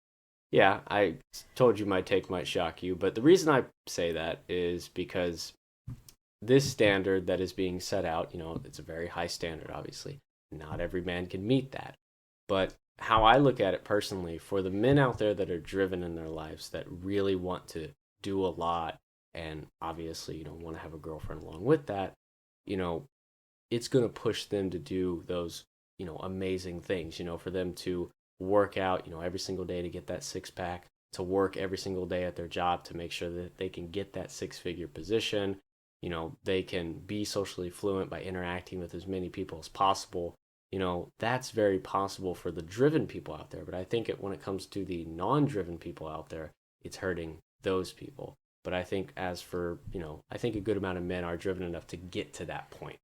[SPEAKER 1] Yeah, I told you my take might shock you. But the reason I say that is because this standard that is being set out, it's a very high standard, obviously. Not every man can meet that. But how I look at it personally, for the men out there that are driven in their lives, that really want to do a lot, and obviously, want to have a girlfriend along with that, it's going to push them to do those, amazing things, for them to work out, every single day to get that six pack, to work every single day at their job to make sure that they can get that six-figure position. They can be socially fluent by interacting with as many people as possible. That's very possible for the driven people out there. But I think when it comes to the non-driven people out there, it's hurting those people. But I think as for, I think a good amount of men are driven enough to get to that point.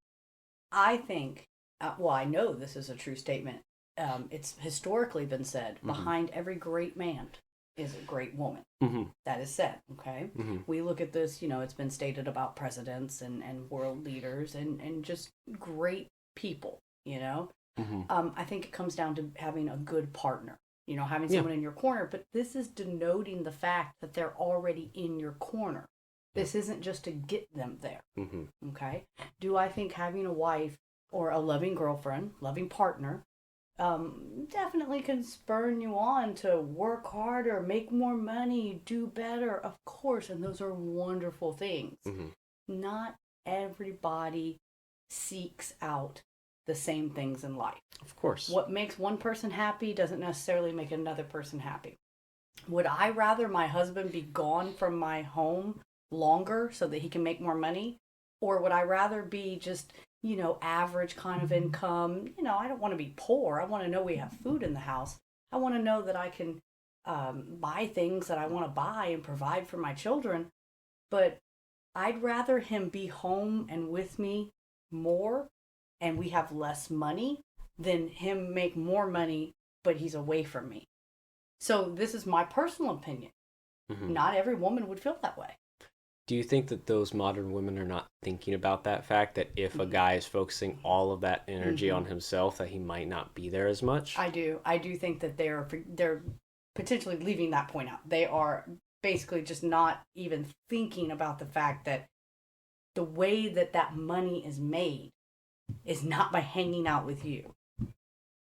[SPEAKER 2] I think, I know this is a true statement. It's historically been said, behind every great man is a great woman. Mm-hmm. That is said, okay? Mm-hmm. We look at this, it's been stated about presidents and world leaders and just great people, Mm-hmm. I think it comes down to having a good partner, having someone in your corner. But this is denoting the fact that they're already in your corner. This isn't just to get them there, okay? Do I think having a wife or a loving girlfriend, loving partner, definitely can spur you on to work harder, make more money, do better, of course, and those are wonderful things. Mm-hmm. Not everybody seeks out the same things in life.
[SPEAKER 1] Of course.
[SPEAKER 2] What makes one person happy doesn't necessarily make another person happy. Would I rather my husband be gone from my home longer so that he can make more money? Or would I rather be just, average kind of income? I don't want to be poor. I want to know we have food in the house. I want to know that I can buy things that I want to buy and provide for my children. But I'd rather him be home and with me more and we have less money than him make more money but he's away from me. So this is my personal opinion. Mm-hmm. Not every woman would feel that way.
[SPEAKER 1] Do you think that those modern women are not thinking about that fact that if a guy is focusing all of that energy on himself, that he might not be there as much?
[SPEAKER 2] I do think that they're potentially leaving that point out. They are basically just not even thinking about the fact that the way that money is made is not by hanging out with you.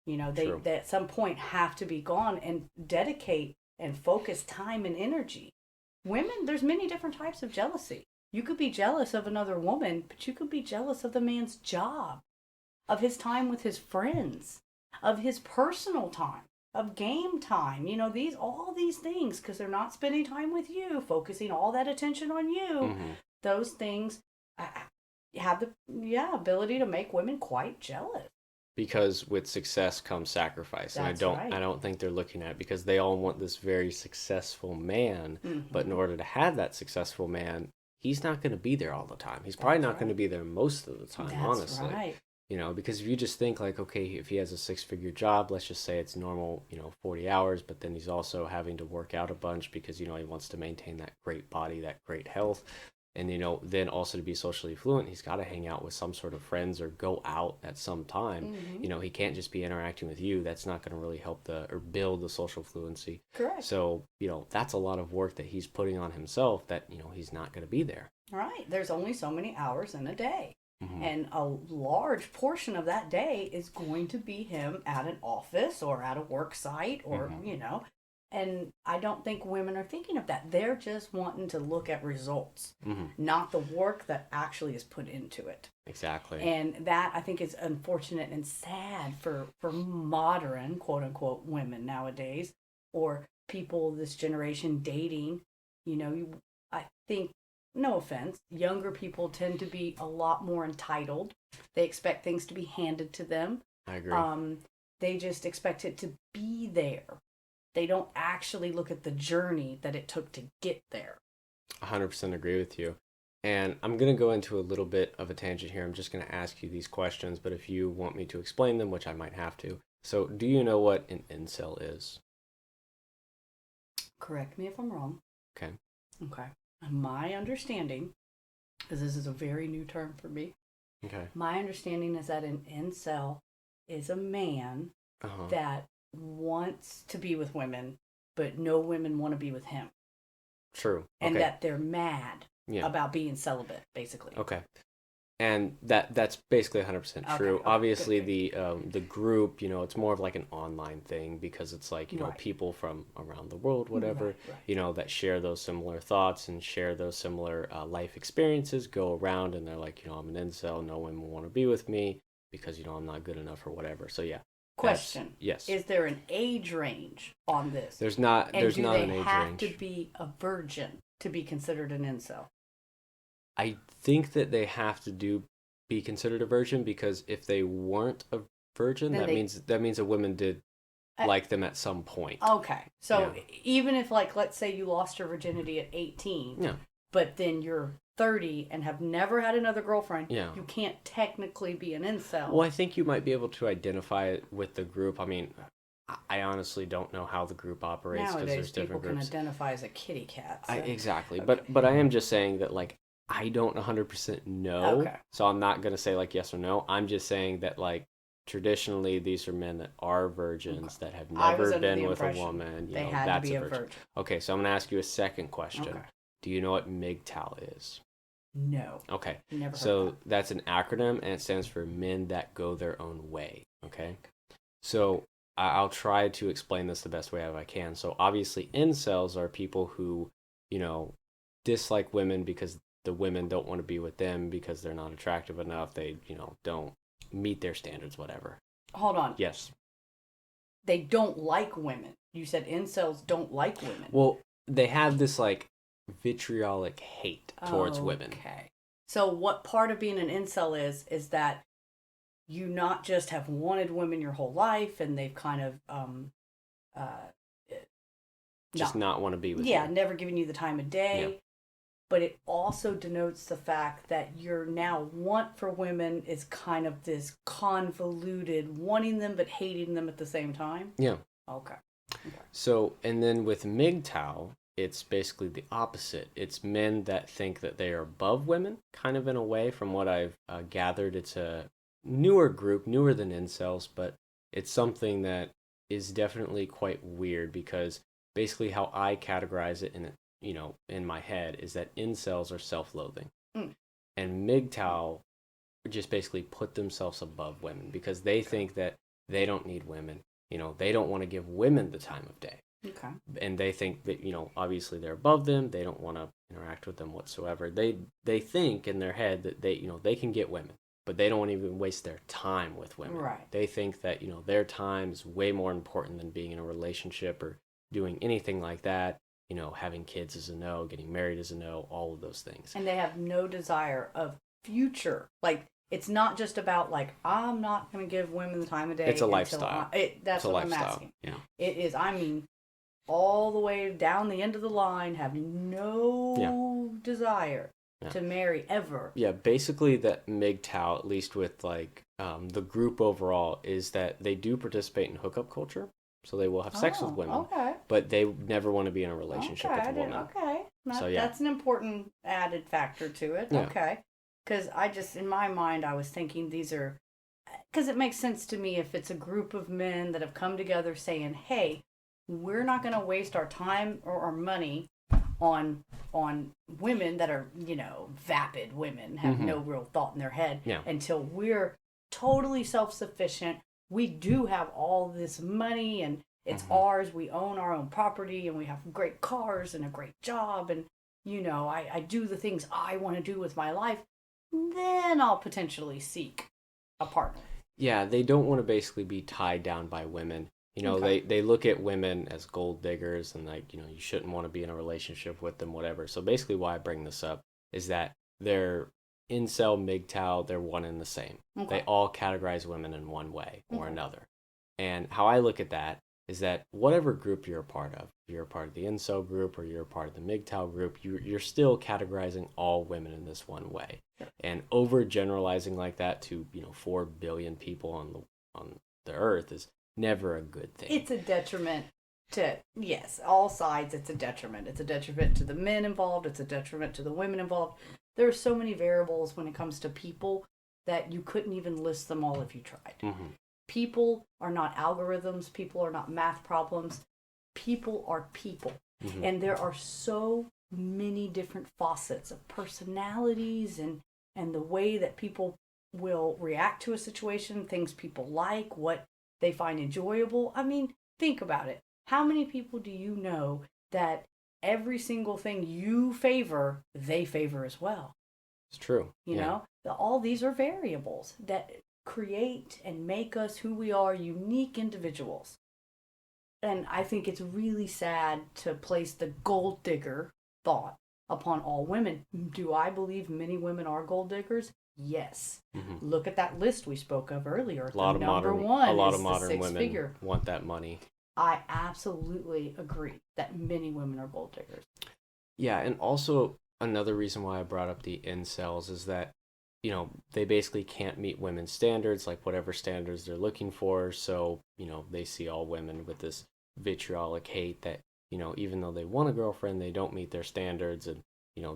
[SPEAKER 2] They at some point have to be gone and dedicate and focus time and energy. Women, there's many different types of jealousy. You could be jealous of another woman, but you could be jealous of the man's job, of his time with his friends, of his personal time, of game time. You know, all these things, because they're not spending time with you, focusing all that attention on you.
[SPEAKER 1] Mm-hmm.
[SPEAKER 2] Those things have the ability to make women quite jealous.
[SPEAKER 1] Because with success comes sacrifice, and
[SPEAKER 2] That's
[SPEAKER 1] I don't think they're looking at it, because they all want this very successful man, but in order to have that successful man, he's not going to be there all the time. He's probably not going to be there most of the time, honestly.
[SPEAKER 2] Right.
[SPEAKER 1] You know, because if you just think like, okay, if he has a 6-figure job, let's just say it's normal, 40 hours, but then he's also having to work out a bunch because, he wants to maintain that great body, that great health. And, then also to be socially fluent, he's got to hang out with some sort of friends or go out at some time. He can't just be interacting with you. That's not going to really help or build the social fluency.
[SPEAKER 2] Correct.
[SPEAKER 1] So, that's a lot of work that he's putting on himself that, he's not going to be there.
[SPEAKER 2] Right. There's only so many hours in a day.
[SPEAKER 1] Mm-hmm.
[SPEAKER 2] And a large portion of that day is going to be him at an office or at a work site or, and I don't think women are thinking of that. They're just wanting to look at results, not the work that actually is put into it.
[SPEAKER 1] Exactly.
[SPEAKER 2] And that, I think, is unfortunate and sad for modern, quote unquote, women nowadays, or people this generation dating. I think, no offense, younger people tend to be a lot more entitled. They expect things to be handed to them.
[SPEAKER 1] I agree.
[SPEAKER 2] They just expect it to be there. They don't actually look at the journey that it took to get there.
[SPEAKER 1] 100% agree with you. And I'm going to go into a little bit of a tangent here. I'm just going to ask you these questions, but if you want me to explain them, which I might have to. So, do you know what an incel is?
[SPEAKER 2] Correct me if I'm wrong.
[SPEAKER 1] Okay.
[SPEAKER 2] Okay. My understanding, because this is a very new term for me.
[SPEAKER 1] Okay.
[SPEAKER 2] My understanding is that an incel is a man that wants to be with women, but no women want to be with him.
[SPEAKER 1] True.
[SPEAKER 2] And that they're mad about being celibate, basically.
[SPEAKER 1] Okay. And that's basically 100% true.
[SPEAKER 2] Okay.
[SPEAKER 1] Obviously,
[SPEAKER 2] good.
[SPEAKER 1] the group, it's more of like an online thing because it's like, people from around the world, whatever,
[SPEAKER 2] right.
[SPEAKER 1] That share those similar thoughts and share those similar life experiences, go around and they're like, I'm an incel, no women want to be with me because, I'm not good enough or whatever. So, yeah.
[SPEAKER 2] Question.
[SPEAKER 1] Yes.
[SPEAKER 2] Is there an age range on this?
[SPEAKER 1] There's not an age range.
[SPEAKER 2] And do they have to be a virgin to be considered an incel?
[SPEAKER 1] I think that they have to be considered a virgin, because if they weren't a virgin, that means a woman did like them at some point.
[SPEAKER 2] Okay. So even if, like, let's say you lost your virginity at 18, but then you're 30 and have never had another girlfriend, you can't technically be an incel.
[SPEAKER 1] Well, I think you might be able to identify it with the group. I mean, I honestly don't know how the group operates because there's different groups.
[SPEAKER 2] Nowadays, people can identify as a kitty cat. So.
[SPEAKER 1] Exactly. Okay. But I am just saying that, like, I don't 100% know. Okay. So I'm not going to say, like, yes or no. I'm just saying that, like, traditionally, these are men that are virgins that have never been with a woman.
[SPEAKER 2] They had to be a virgin.
[SPEAKER 1] Okay, so I'm going to ask you a second question.
[SPEAKER 2] Okay.
[SPEAKER 1] Do you know what MGTOW is?
[SPEAKER 2] No.
[SPEAKER 1] Okay.
[SPEAKER 2] Never heard
[SPEAKER 1] so that's an acronym, and it stands for Men That Go Their Own Way. Okay. So I'll try to explain this the best way I can. So obviously, incels are people who, dislike women because the women don't want to be with them because they're not attractive enough. They, don't meet their standards, whatever.
[SPEAKER 2] Hold on.
[SPEAKER 1] Yes.
[SPEAKER 2] They don't like women. You said incels don't like women.
[SPEAKER 1] Well, they have this, like, vitriolic hate towards women.
[SPEAKER 2] Okay. So what part of being an incel is that you not just have wanted women your whole life and they've kind of
[SPEAKER 1] not want to be with you.
[SPEAKER 2] Yeah, never giving you the time of day. But it also denotes the fact that your now want for women is kind of this convoluted, wanting them but hating them at the same time.
[SPEAKER 1] Yeah.
[SPEAKER 2] Okay.
[SPEAKER 1] So, and then with MGTOW, it's basically the opposite. It's men that think that they are above women, kind of in a way, from what I've gathered. It's a newer group, newer than incels, but it's something that is definitely quite weird because basically how I categorize it in my head is that incels are self-loathing. And MGTOW just basically put themselves above women because they think that they don't need women. They don't want to give women the time of day.
[SPEAKER 2] Okay.
[SPEAKER 1] And they think that, obviously they're above them. They don't want to, interact with them whatsoever. They think in their head that they can get women, but they don't want to even waste their time with women.
[SPEAKER 2] Right.
[SPEAKER 1] They think that their time is way more important than being in a relationship or doing anything like that. Having kids is a no, getting married is a no, all of those things.
[SPEAKER 2] And they have no desire of future. Like, it's not just about, like, I'm not going to give women the time of day.
[SPEAKER 1] It's a lifestyle.
[SPEAKER 2] That's what I'm asking.
[SPEAKER 1] Yeah.
[SPEAKER 2] It is, all the way down the end of the line, have no desire to marry ever.
[SPEAKER 1] Yeah, basically that MGTOW, at least with, like, the group overall, is that they do participate in hookup culture. So they will have sex with women,
[SPEAKER 2] okay.
[SPEAKER 1] but they never want to be in a relationship with a woman.
[SPEAKER 2] Okay, that's an important added factor to it. Yeah. Okay, because in my mind, I was thinking because it makes sense to me if it's a group of men that have come together saying, hey, we're not going to waste our time or our money on women that are, vapid women, have no real thought in their head until we're totally self-sufficient. We do have all this money and it's ours. We own our own property and we have great cars and a great job. And, I do the things I want to do with my life. Then I'll potentially seek a partner.
[SPEAKER 1] Yeah, they don't want to basically be tied down by women. They look at women as gold diggers and like, you shouldn't want to be in a relationship with them, whatever. So basically why I bring this up is that they're incel, MGTOW, they're one and the same. Okay. They all categorize women in one way or another. And how I look at that is that whatever group you're a part of, if you're a part of the incel group or you're a part of the MGTOW group, you're still categorizing all women in this one way. Sure. And overgeneralizing like that to 4 billion people on the earth is never a good thing.
[SPEAKER 2] It's a detriment to, all sides. It's a detriment. It's a detriment to the men involved. It's a detriment to the women involved. There are so many variables when it comes to people that you couldn't even list them all if you tried. Mm-hmm. People are not algorithms. People are not math problems. People are people. Mm-hmm. And there are so many different facets of personalities and the way that people will react to a situation, things people like, what they find enjoyable. Think about it. How many people do you know that every single thing you favor, they favor as well?
[SPEAKER 1] It's true.
[SPEAKER 2] All these are variables that create and make us who we are, unique individuals. And I think it's really sad to place the gold digger thought upon all women. Do I believe many women are gold diggers? Yes. Mm-hmm. Look at that list we spoke of earlier.
[SPEAKER 1] A lot of modern women want that money.
[SPEAKER 2] I absolutely agree that many women are gold diggers.
[SPEAKER 1] Yeah, and also another reason why I brought up the incels is that, they basically can't meet women's standards, like whatever standards they're looking for. So, they see all women with this vitriolic hate that, even though they want a girlfriend, they don't meet their standards. And,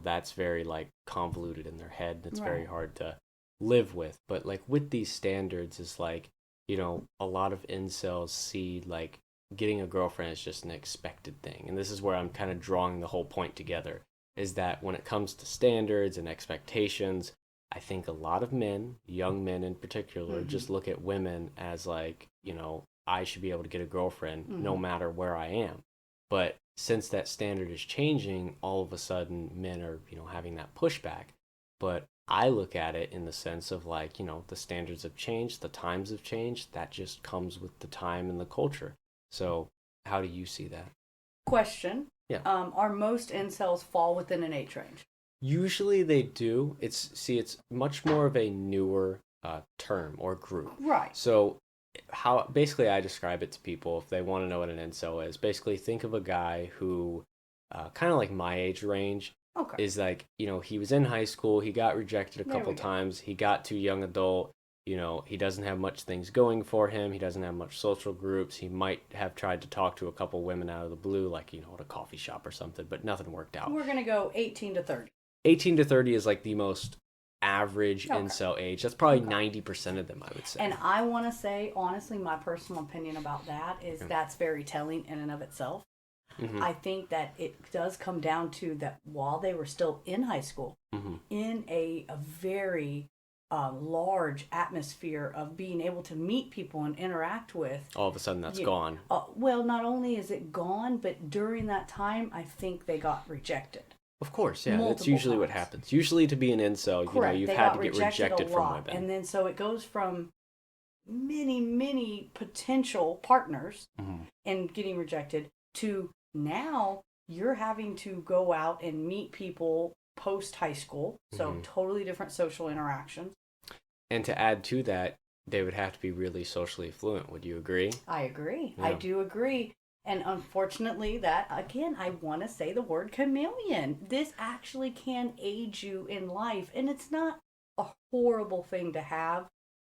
[SPEAKER 1] that's very like convoluted in their head. It's very hard to live with. But like with these standards is like, a lot of incels see like getting a girlfriend is just an expected thing. And this is where I'm kind of drawing the whole point together, is that when it comes to standards and expectations, I think a lot of men, young men in particular, just look at women as like, I should be able to get a girlfriend no matter where I am. But since that standard is changing, all of a sudden men are, having that pushback. But I look at it in the sense of like, the standards have changed, the times have changed. That just comes with the time and the culture. So how do you see that?
[SPEAKER 2] Question.
[SPEAKER 1] Yeah.
[SPEAKER 2] Are most incels fall within an age range?
[SPEAKER 1] Usually they do. It's much more of a newer term or group.
[SPEAKER 2] Right.
[SPEAKER 1] So how basically I describe it to people if they want to know what an incel is. Basically think of a guy who kind of like my age range.
[SPEAKER 2] Okay.
[SPEAKER 1] Is like, he was in high school, he got rejected a couple times, he got to young adult, he doesn't have much things going for him, he doesn't have much social groups, he might have tried to talk to a couple women out of the blue, like, at a coffee shop or something, but nothing worked out.
[SPEAKER 2] We're going to go 18 to 30.
[SPEAKER 1] 18 to 30 is like the most average incel age. That's probably 90% of them, I would say.
[SPEAKER 2] And I want to say, honestly, my personal opinion about that is that's very telling in and of itself. Mm-hmm. I think that it does come down to that while they were still in high school, in a very large atmosphere of being able to meet people and interact with.
[SPEAKER 1] All of a sudden that's gone.
[SPEAKER 2] Well, not only is it gone, but during that time, I think they got rejected.
[SPEAKER 1] Of course, yeah, that's
[SPEAKER 2] multiple
[SPEAKER 1] usually what
[SPEAKER 2] times.
[SPEAKER 1] happens. Usually to be an incel,
[SPEAKER 2] Correct.
[SPEAKER 1] you've
[SPEAKER 2] They
[SPEAKER 1] had
[SPEAKER 2] got
[SPEAKER 1] to get
[SPEAKER 2] rejected a
[SPEAKER 1] rejected from
[SPEAKER 2] lot.
[SPEAKER 1] women.
[SPEAKER 2] And then so it goes from many, many potential partners
[SPEAKER 1] Mm-hmm.
[SPEAKER 2] and getting rejected to now you're having to go out and meet people post high school. So
[SPEAKER 1] Mm-hmm.
[SPEAKER 2] totally different social interactions.
[SPEAKER 1] And to add to that, they would have to be really socially fluent. Would you agree?
[SPEAKER 2] I agree.
[SPEAKER 1] Yeah.
[SPEAKER 2] I do agree. And unfortunately, that again, I want to say the word chameleon. This actually can aid you in life. And it's not a horrible thing to have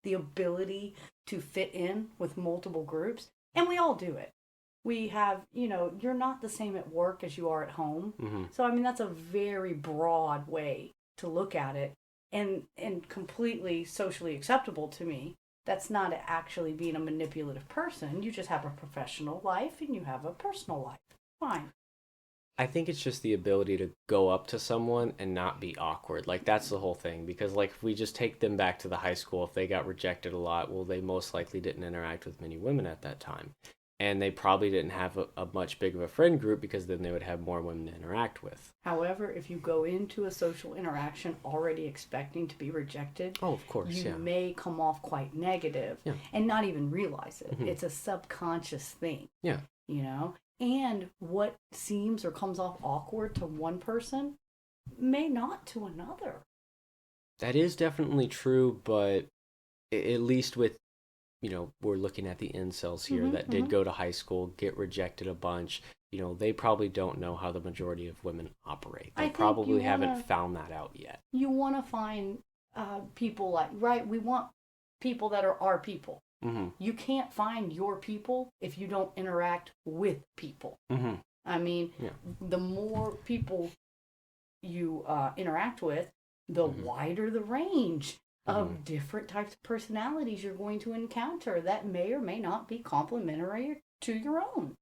[SPEAKER 2] the ability to fit in with multiple groups. And we all do it. We have, you're not the same at work as you are at home.
[SPEAKER 1] Mm-hmm.
[SPEAKER 2] So, I mean, that's a very broad way to look at it and completely socially acceptable to me. That's not actually being a manipulative person. You just have a professional life and you have a personal life. Fine.
[SPEAKER 1] I think it's just the ability to go up to someone and not be awkward. Like, that's the whole thing. Because, like, if we just take them back to the high school, if they got rejected a lot, well, they most likely didn't interact with many women at that time. And they probably didn't have a much big of a friend group because then they would have more women to interact with.
[SPEAKER 2] However, if you go into a social interaction already expecting to be rejected,
[SPEAKER 1] Oh, of course,
[SPEAKER 2] you
[SPEAKER 1] yeah.
[SPEAKER 2] may come off quite negative
[SPEAKER 1] Yeah.
[SPEAKER 2] and not even realize it.
[SPEAKER 1] Mhm.
[SPEAKER 2] It's a subconscious thing.
[SPEAKER 1] Yeah.
[SPEAKER 2] And what seems or comes off awkward to one person may not to another.
[SPEAKER 1] That is definitely true, but at least with, we're looking at the incels here that did go to high school, get rejected a bunch. They probably don't know how the majority of women operate. They probably haven't found that out yet.
[SPEAKER 2] You want to find people like, right? We want people that are our people.
[SPEAKER 1] Mm-hmm.
[SPEAKER 2] You can't find your people if you don't interact with people.
[SPEAKER 1] Mm-hmm.
[SPEAKER 2] I mean, the more people you interact with, the wider the range of different types of personalities you're going to encounter that may or may not be complementary to your own.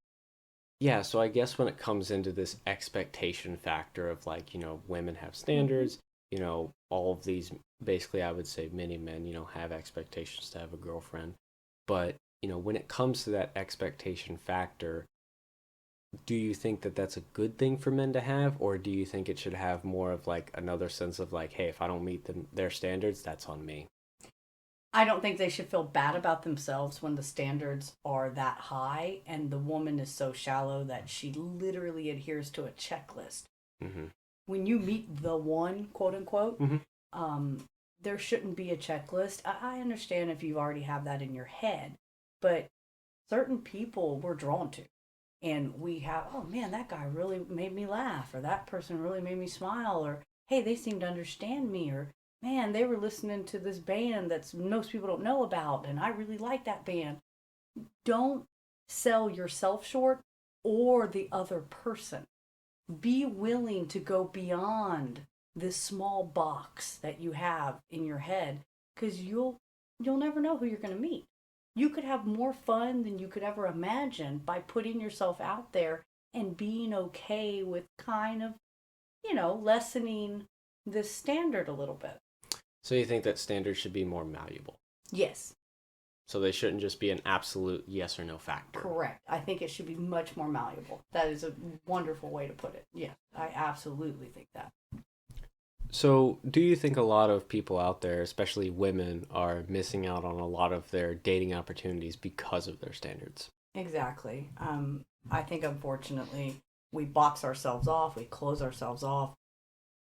[SPEAKER 1] Yeah, so I guess when it comes into this expectation factor of like, women have standards, all of these, basically I would say many men, have expectations to have a girlfriend. But, when it comes to that expectation factor, do you think that that's a good thing for men to have, or do you think it should have more of like another sense of like, hey, if I don't meet their standards, that's on me?
[SPEAKER 2] I don't think they should feel bad about themselves when the standards are that high and the woman is so shallow that she literally adheres to a checklist.
[SPEAKER 1] Mm-hmm.
[SPEAKER 2] When you meet the one, quote unquote,
[SPEAKER 1] Mm-hmm.
[SPEAKER 2] There shouldn't be a checklist. I understand if you already have that in your head, but certain people we're drawn to. And we have, oh man, that guy really made me laugh, or that person really made me smile, or hey, they seem to understand me, or man, they were listening to this band that most people don't know about, and I really like that band. Don't sell yourself short or the other person. Be willing to go beyond this small box that you have in your head, because you'll never know who you're going to meet. You could have more fun than you could ever imagine by putting yourself out there and being okay with kind of, lessening this standard a little bit.
[SPEAKER 1] So you think that standards should be more malleable?
[SPEAKER 2] Yes.
[SPEAKER 1] So they shouldn't just be an absolute yes or no factor.
[SPEAKER 2] Correct. I think it should be much more malleable. That is a wonderful way to put it. Yes, I absolutely think that.
[SPEAKER 1] So, do you think a lot of people out there, especially women, are missing out on a lot of their dating opportunities because of their standards?
[SPEAKER 2] Exactly. I think, unfortunately, we box ourselves off, we close ourselves off.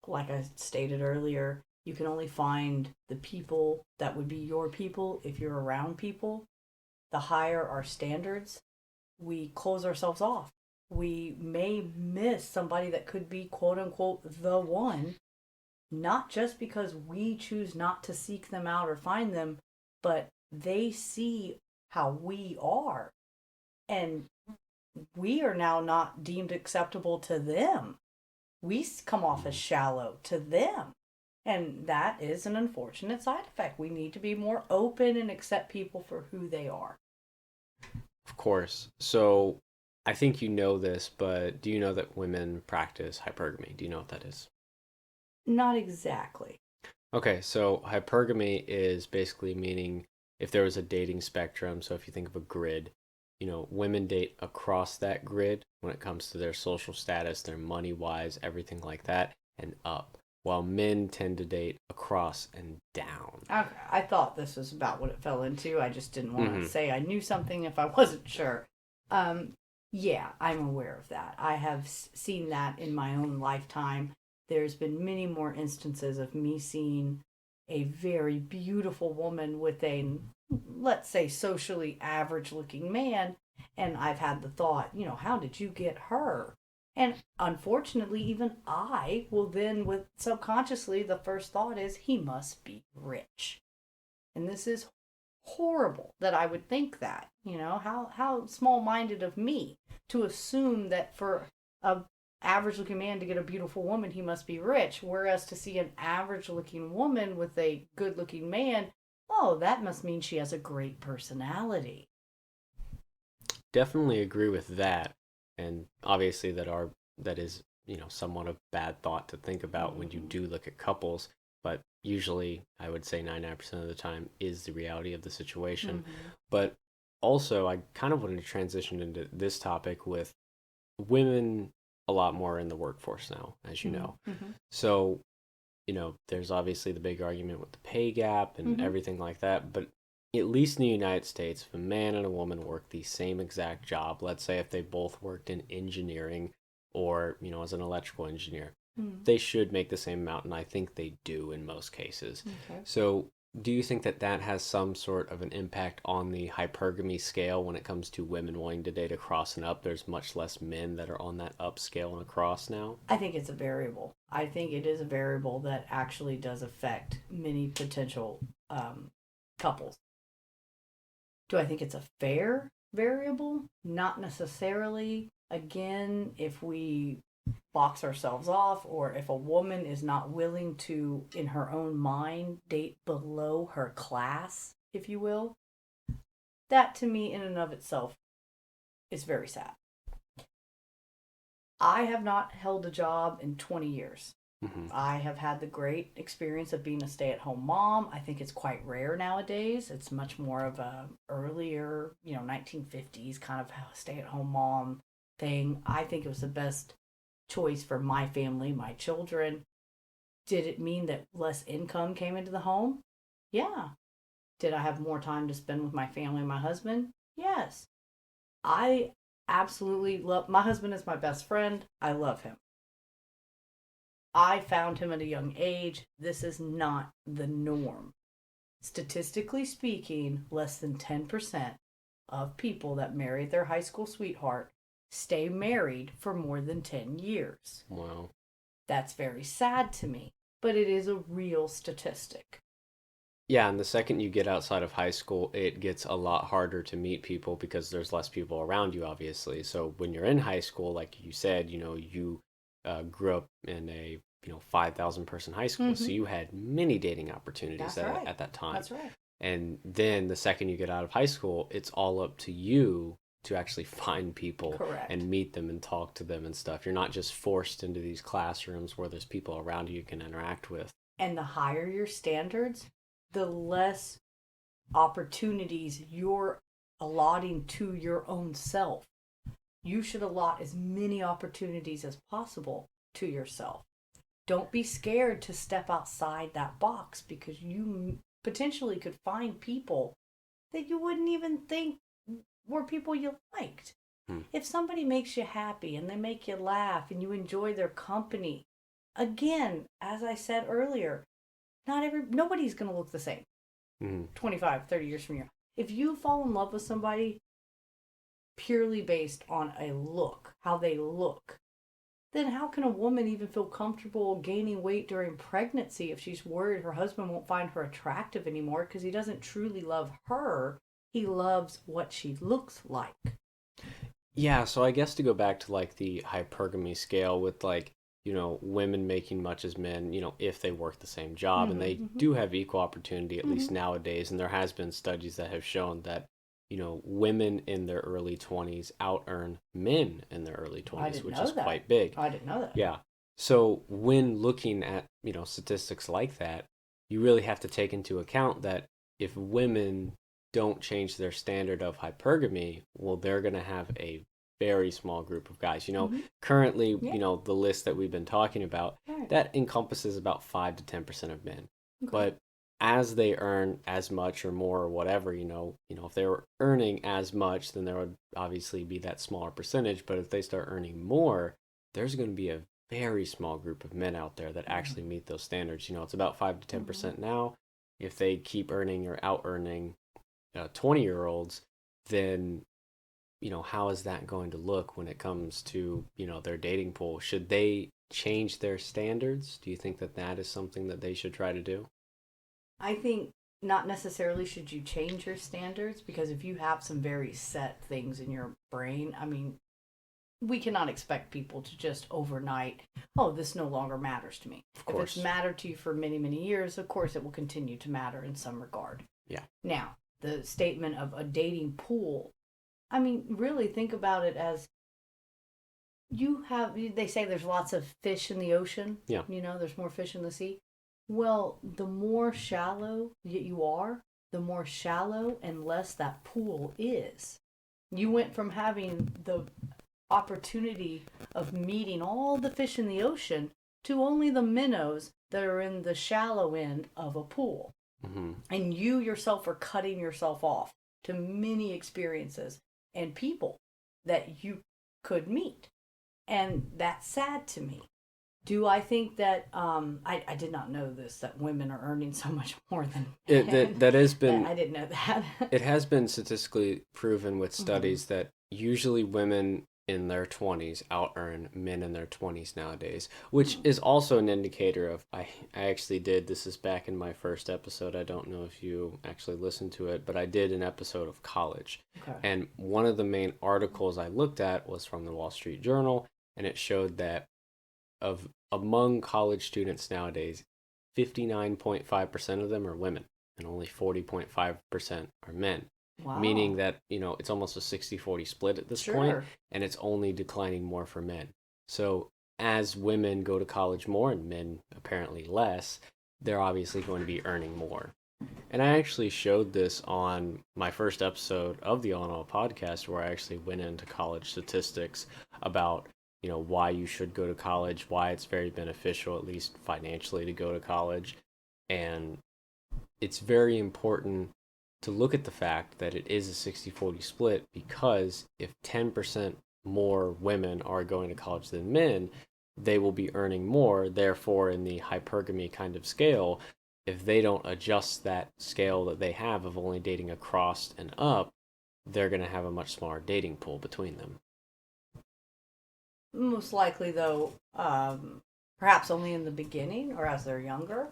[SPEAKER 2] Like I stated earlier, you can only find the people that would be your people if you're around people. The higher our standards, we close ourselves off. We may miss somebody that could be, quote unquote, the one. Not just because we choose not to seek them out or find them, but they see how we are. And we are now not deemed acceptable to them. We come off as shallow to them. And that is an unfortunate side effect. We need to be more open and accept people for who they are.
[SPEAKER 1] Of course. So, I think you know this, but do you know that women practice hypergamy? Do you know what that is?
[SPEAKER 2] Not exactly.
[SPEAKER 1] Okay, so hypergamy is basically meaning if there was a dating spectrum, so if you think of a grid, women date across that grid when it comes to their social status, their money wise, everything like that, and up, while men tend to date across and down.
[SPEAKER 2] Okay, I thought this was about what it fell into. I just didn't want to
[SPEAKER 1] Mm-hmm.
[SPEAKER 2] say I knew something if I wasn't sure. Yeah, I'm aware of that. I have seen that in my own lifetime. There's been many more instances of me seeing a very beautiful woman with a, let's say, socially average looking man. And I've had the thought, how did you get her? And unfortunately, even I will then, with subconsciously, the first thought is he must be rich. And this is horrible that I would think that. How small minded of me to assume that for a average looking man to get a beautiful woman, he must be rich. Whereas to see an average looking woman with a good looking man, oh, that must mean she has a great personality.
[SPEAKER 1] Definitely agree with that. And obviously that is, somewhat a bad thought to think about when you do look at couples, but usually I would say 99% of the time is the reality of the situation. But also I kind of wanted to transition into this topic with women a lot more in the workforce now, as you know. So, there's obviously the big argument with the pay gap and everything like that, but at least in the United States, if a man and a woman work the same exact job, let's say if they both worked in engineering or, as an electrical engineer, they should make the same amount, and I think they do in most cases.
[SPEAKER 2] Okay.
[SPEAKER 1] So, do you think that that has some sort of an impact on the hypergamy scale when it comes to women wanting to date across and up? There's much less men that are on that up scale and across now.
[SPEAKER 2] I think it's a variable. I think it is a variable that actually does affect many potential couples. Do I think it's a fair variable? Not necessarily. Again, if we box ourselves off, or if a woman is not willing to, in her own mind, date below her class, if you will, that to me, in and of itself, is very sad. I have not held a job in 20 years. I have had the great experience of being a stay-at-home mom. I think it's quite rare nowadays. It's much more of a earlier, 1950s kind of stay-at-home mom thing. I think it was the best choice for my family, my children. Did it mean that less income came into the home? Yeah. Did I have more time to spend with my family and my husband? Yes. I absolutely love my husband is my best friend. I love him. I found him at a young age. This is not the norm. Statistically speaking, less than 10% of people that married their high school sweetheart stay married for more than 10 years.
[SPEAKER 1] Wow.
[SPEAKER 2] That's very sad to me, but it is a real statistic.
[SPEAKER 1] Yeah, and the second you get outside of high school, it gets a lot harder to meet people because there's less people around you, obviously. So when you're in high school, like you said, you grew up in a 5,000 person high school, so you had many dating opportunities at that time.
[SPEAKER 2] That's right.
[SPEAKER 1] And then the second you get out of high school, it's all up to you to actually find people
[SPEAKER 2] Correct.
[SPEAKER 1] and meet them and talk to them and stuff. You're not just forced into these classrooms where there's people around you can interact with.
[SPEAKER 2] And the higher your standards, the less opportunities you're allotting to your own self. You should allot as many opportunities as possible to yourself. Don't be scared to step outside that box, because you potentially could find people that you wouldn't even think were people you liked. If somebody makes you happy and they make you laugh and you enjoy their company, again, as I said earlier, nobody's going to look the same 25, 30 years from now. If you fall in love with somebody purely based on a look, how they look, then how can a woman even feel comfortable gaining weight during pregnancy if she's worried her husband won't find her attractive anymore because he doesn't truly love her? He loves what she looks like.
[SPEAKER 1] Yeah, so I guess to go back to like the hypergamy scale with like, women making much as men, if they work the same job, and they do have equal opportunity, at least nowadays. And there has been studies that have shown that, women in their early 20s out earn men in their early 20s, which is quite big.
[SPEAKER 2] I didn't know that.
[SPEAKER 1] Yeah. So when looking at, statistics like that, you really have to take into account that if women don't change their standard of hypergamy, well, they're going to have a very small group of guys. Currently,
[SPEAKER 2] Yeah.
[SPEAKER 1] the list that we've been talking about,
[SPEAKER 2] Right.
[SPEAKER 1] that encompasses about 5 to 10% of men.
[SPEAKER 2] Okay.
[SPEAKER 1] But as they earn as much or more or whatever, if they were earning as much, then there would obviously be that smaller percentage. But if they start earning more, there's going to be a very small group of men out there that actually meet those standards. It's about 5 to 10% now. If they keep earning or out earning 20-year-olds, then how is that going to look when it comes to their dating pool? Should they change their standards? Do you think that that is something that they should try to do?
[SPEAKER 2] I think not necessarily should you change your standards, because if you have some very set things in your brain, I mean, we cannot expect people to just overnight, oh, this no longer matters to me.
[SPEAKER 1] Of
[SPEAKER 2] If it's
[SPEAKER 1] course.
[SPEAKER 2] mattered to you for many, many years, of course it will continue to matter in some regard.
[SPEAKER 1] Yeah.
[SPEAKER 2] Now, the statement of a dating pool, I mean, really think about it as they say there's lots of fish in the ocean.
[SPEAKER 1] Yeah.
[SPEAKER 2] There's more fish in the sea. Well, the more shallow you are, the more shallow and less that pool is. You went from having the opportunity of meeting all the fish in the ocean to only the minnows that are in the shallow end of a pool.
[SPEAKER 1] Mm-hmm.
[SPEAKER 2] And you yourself are cutting yourself off to many experiences and people that you could meet. And that's sad to me. Do I think that I did not know this, that women are earning so much more than men?
[SPEAKER 1] That has been
[SPEAKER 2] I didn't know that.
[SPEAKER 1] it has been statistically proven with studies
[SPEAKER 2] Mm-hmm.
[SPEAKER 1] that usually women in their 20s out earn men in their 20s nowadays, which is also an indicator of I actually did, this is back in my first episode, I don't know if you actually listened to it, but I did an episode of college.
[SPEAKER 2] Okay.
[SPEAKER 1] And one of the main articles I looked at was from the Wall Street Journal, and it showed that of among college students nowadays, 59.5% of them are women and only 40.5% are men.
[SPEAKER 2] Wow.
[SPEAKER 1] Meaning that, it's almost a 60-40 split at this point,
[SPEAKER 2] Sure.
[SPEAKER 1] and it's only declining more for men. So as women go to college more and men apparently less, they're obviously going to be earning more. And I actually showed this on my first episode of the On All podcast, where I actually went into college statistics about why you should go to college, why it's very beneficial, at least financially, to go to college. And it's very important to look at the fact that it is a 60-40 split, because if 10% more women are going to college than men, they will be earning more. Therefore, in the hypergamy kind of scale, if they don't adjust that scale that they have of only dating across and up, they're going to have a much smaller dating pool between them.
[SPEAKER 2] Most likely, though, perhaps only in the beginning or as they're younger.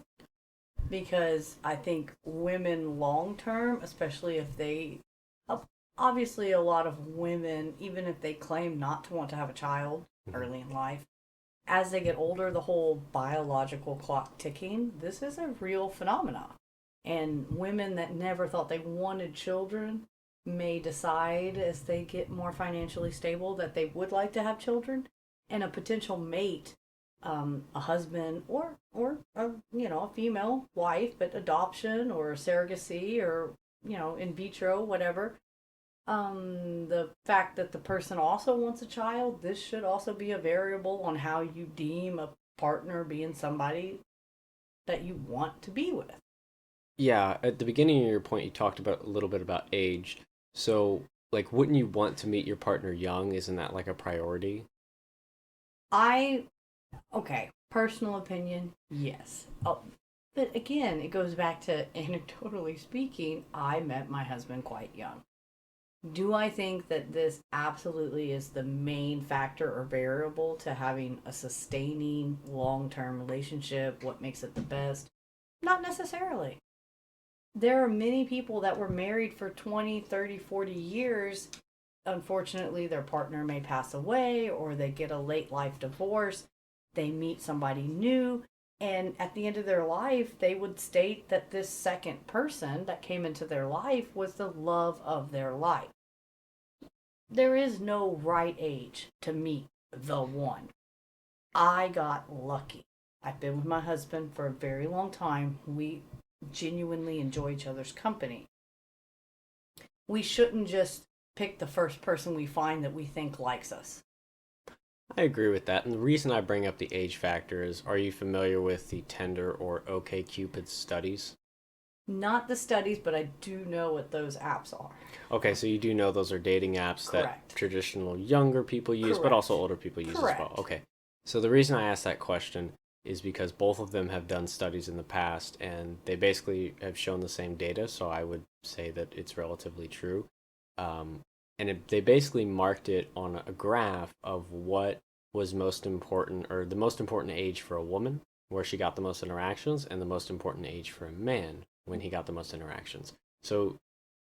[SPEAKER 2] Because I think women long term, especially if they, obviously a lot of women, even if they claim not to want to have a child early in life, as they get older, the whole biological clock ticking, this is a real phenomenon. And women that never thought they wanted children may decide as they get more financially stable that they would like to have children, and a potential mate, a husband or a female wife, but adoption or surrogacy or in vitro, whatever. The fact that the person also wants a child, this should also be a variable on how you deem a partner being somebody that you want to be with.
[SPEAKER 1] Yeah, at the beginning of your point, you talked about a little bit about age. So, like, wouldn't you want to meet your partner young? Isn't that like a priority?
[SPEAKER 2] Okay, personal opinion, yes. Oh, but again, it goes back to anecdotally speaking, I met my husband quite young. Do I think that this absolutely is the main factor or variable to having a sustaining long-term relationship? What makes it the best? Not necessarily. There are many people that were married for 20, 30, 40 years. Unfortunately, their partner may pass away or they get a late life divorce. They meet somebody new, and at the end of their life, they would state that this second person that came into their life was the love of their life. There is no right age to meet the one. I got lucky. I've been with my husband for a very long time. We genuinely enjoy each other's company. we shouldn't just pick the first person we find that we think likes us.
[SPEAKER 1] I agree with that. And the reason I bring up the age factor is, are you familiar with the Tinder or OkCupid studies?
[SPEAKER 2] Not the studies, but I do know what those apps are.
[SPEAKER 1] Okay, so you do know those are dating apps that traditional younger people use, but also older people use as well. Okay. So the reason I asked that question is because both of them have done studies in the past, and they basically have shown the same data, so I would say that it's relatively true. They basically marked it on a graph of what was most important, or the most important age for a woman, where she got the most interactions, and the most important age for a man, when he got the most interactions. So,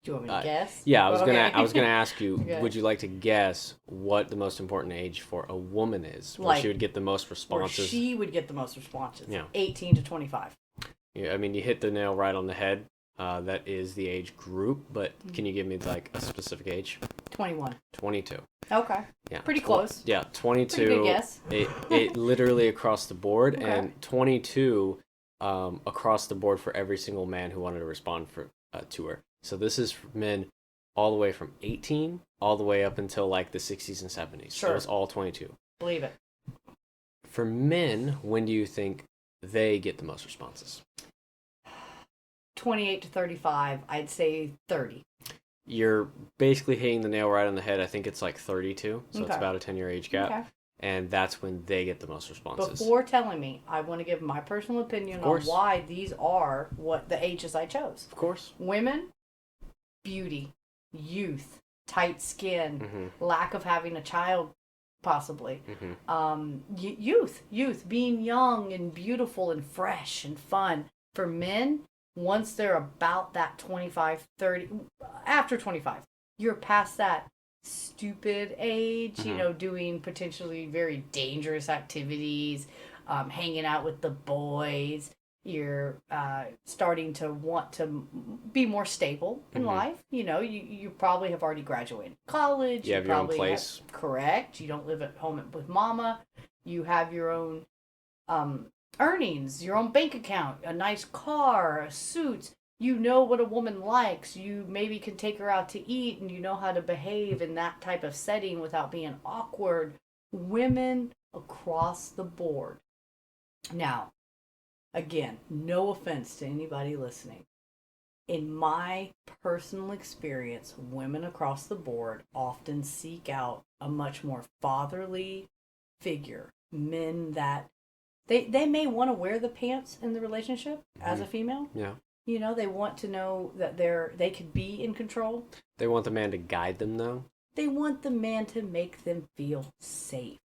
[SPEAKER 2] do you want me to guess?
[SPEAKER 1] Yeah, I was gonna ask you.
[SPEAKER 2] Okay.
[SPEAKER 1] Would you like to guess what the most important age for a woman is, where she would get the most responses?
[SPEAKER 2] Where she would get the most responses.
[SPEAKER 1] Yeah.
[SPEAKER 2] 18 to 25.
[SPEAKER 1] Yeah, I mean, you hit the nail right on the head. That is the age group, but can you give me like a specific age?
[SPEAKER 2] 21.
[SPEAKER 1] 22.
[SPEAKER 2] Okay.
[SPEAKER 1] Yeah.
[SPEAKER 2] Pretty close.
[SPEAKER 1] Yeah, 22.
[SPEAKER 2] Pretty good guess.
[SPEAKER 1] it literally across the board,
[SPEAKER 2] Okay.
[SPEAKER 1] and 22 across the board for every single man who wanted to respond to her. So this is for men all the way from 18 all the way up until like the 60s and 70s.
[SPEAKER 2] Sure.
[SPEAKER 1] So it's all 22.
[SPEAKER 2] Believe it.
[SPEAKER 1] For men, when do you think they get the most responses?
[SPEAKER 2] 28 to 35. I'd say 30.
[SPEAKER 1] You're basically hitting the nail right on the head. I think it's like 32, so it's about a 10-year age gap. Okay. And that's when they get the most responses.
[SPEAKER 2] Before telling me, I want to give my personal opinion on why these are what the ages I chose.
[SPEAKER 1] Of course.
[SPEAKER 2] Women, beauty, youth, tight skin, lack of having a child, possibly. Youth, being young and beautiful and fresh and fun. For men, once they're about that 25, 30, after 25, you're past that stupid age, doing potentially very dangerous activities, hanging out with the boys. You're starting to want to be more stable in life. You probably have already graduated college.
[SPEAKER 1] You have your own place.
[SPEAKER 2] Correct. You don't live at home with mama. You have your own earnings, your own bank account, a nice car, suits. You know what a woman likes. You maybe can take her out to eat, and you know how to behave in that type of setting without being awkward. Women across the board. Now, again, no offense to anybody listening. In my personal experience, women across the board often seek out a much more fatherly figure. Men that they may want to wear the pants in the relationship as a female.
[SPEAKER 1] Yeah.
[SPEAKER 2] They want to know that they could be in control.
[SPEAKER 1] They want the man to guide them, though?
[SPEAKER 2] They want the man to make them feel safe.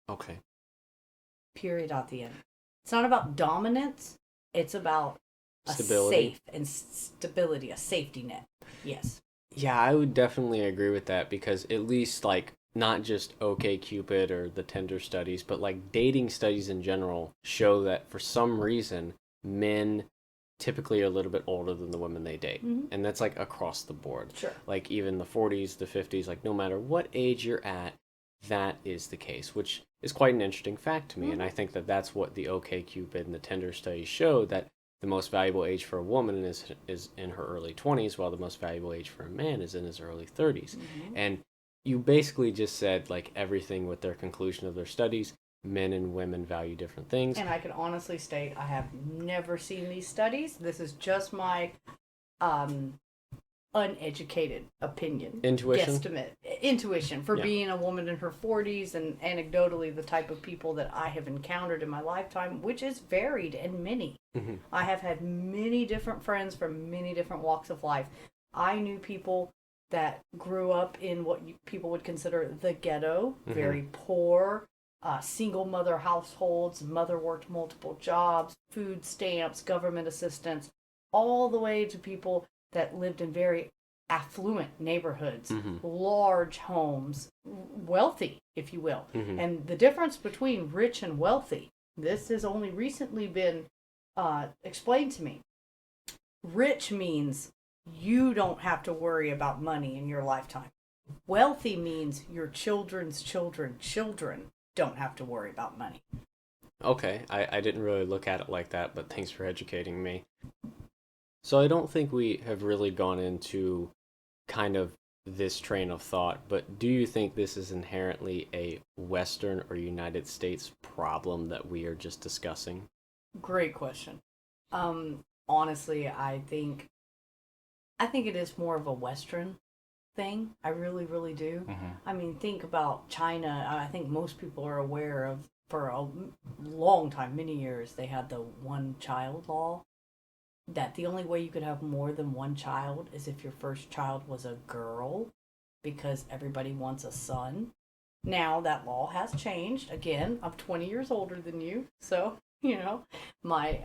[SPEAKER 1] Okay.
[SPEAKER 2] Period at the end. It's not about dominance. It's about
[SPEAKER 1] stability.
[SPEAKER 2] A safe and stability, a safety net. Yes.
[SPEAKER 1] Yeah, I would definitely agree with that, because at least, like, not just OkCupid or the Tinder studies, but like dating studies in general show that for some reason men typically are a little bit older than the women they date. And that's like across the board.
[SPEAKER 2] Sure.
[SPEAKER 1] Like even the 40s, the 50s, like no matter what age you're at, that is the case, which is quite an interesting fact to me. And I think that that's what the OkCupid and the Tinder studies show, that the most valuable age for a woman is in her early 20s, while the most valuable age for a man is in his early 30s. And you basically just said like everything with their conclusion of their studies. Men and women value different things.
[SPEAKER 2] And I can honestly state I have never seen these studies. This is just my uneducated opinion.
[SPEAKER 1] Intuition?
[SPEAKER 2] Guesstimate. Intuition for being a woman in her 40s, and anecdotally the type of people that I have encountered in my lifetime, which is varied and many. I have had many different friends from many different walks of life. I knew people that grew up in what people would consider the ghetto, very poor, single mother households, mother worked multiple jobs, food stamps, government assistance, all the way to people that lived in very affluent neighborhoods, large homes, wealthy, if you will. And the difference between rich and wealthy, this has only recently been explained to me. Rich means you don't have to worry about money in your lifetime. Wealthy means your children's children don't have to worry about money.
[SPEAKER 1] Okay, I didn't really look at it like that, but thanks for educating me. So I don't think we have really gone into kind of this train of thought, but do you think this is inherently a Western or United States problem that we are just discussing?
[SPEAKER 2] Great question. Honestly, I think it is more of a Western thing. I really, really do. I mean, think about China. I think most people are aware of, for a long time, many years, they had the one child law. That the only way you could have more than one child is if your first child was a girl, because everybody wants a son. Now that law has changed. Again, I'm 20 years older than you, so my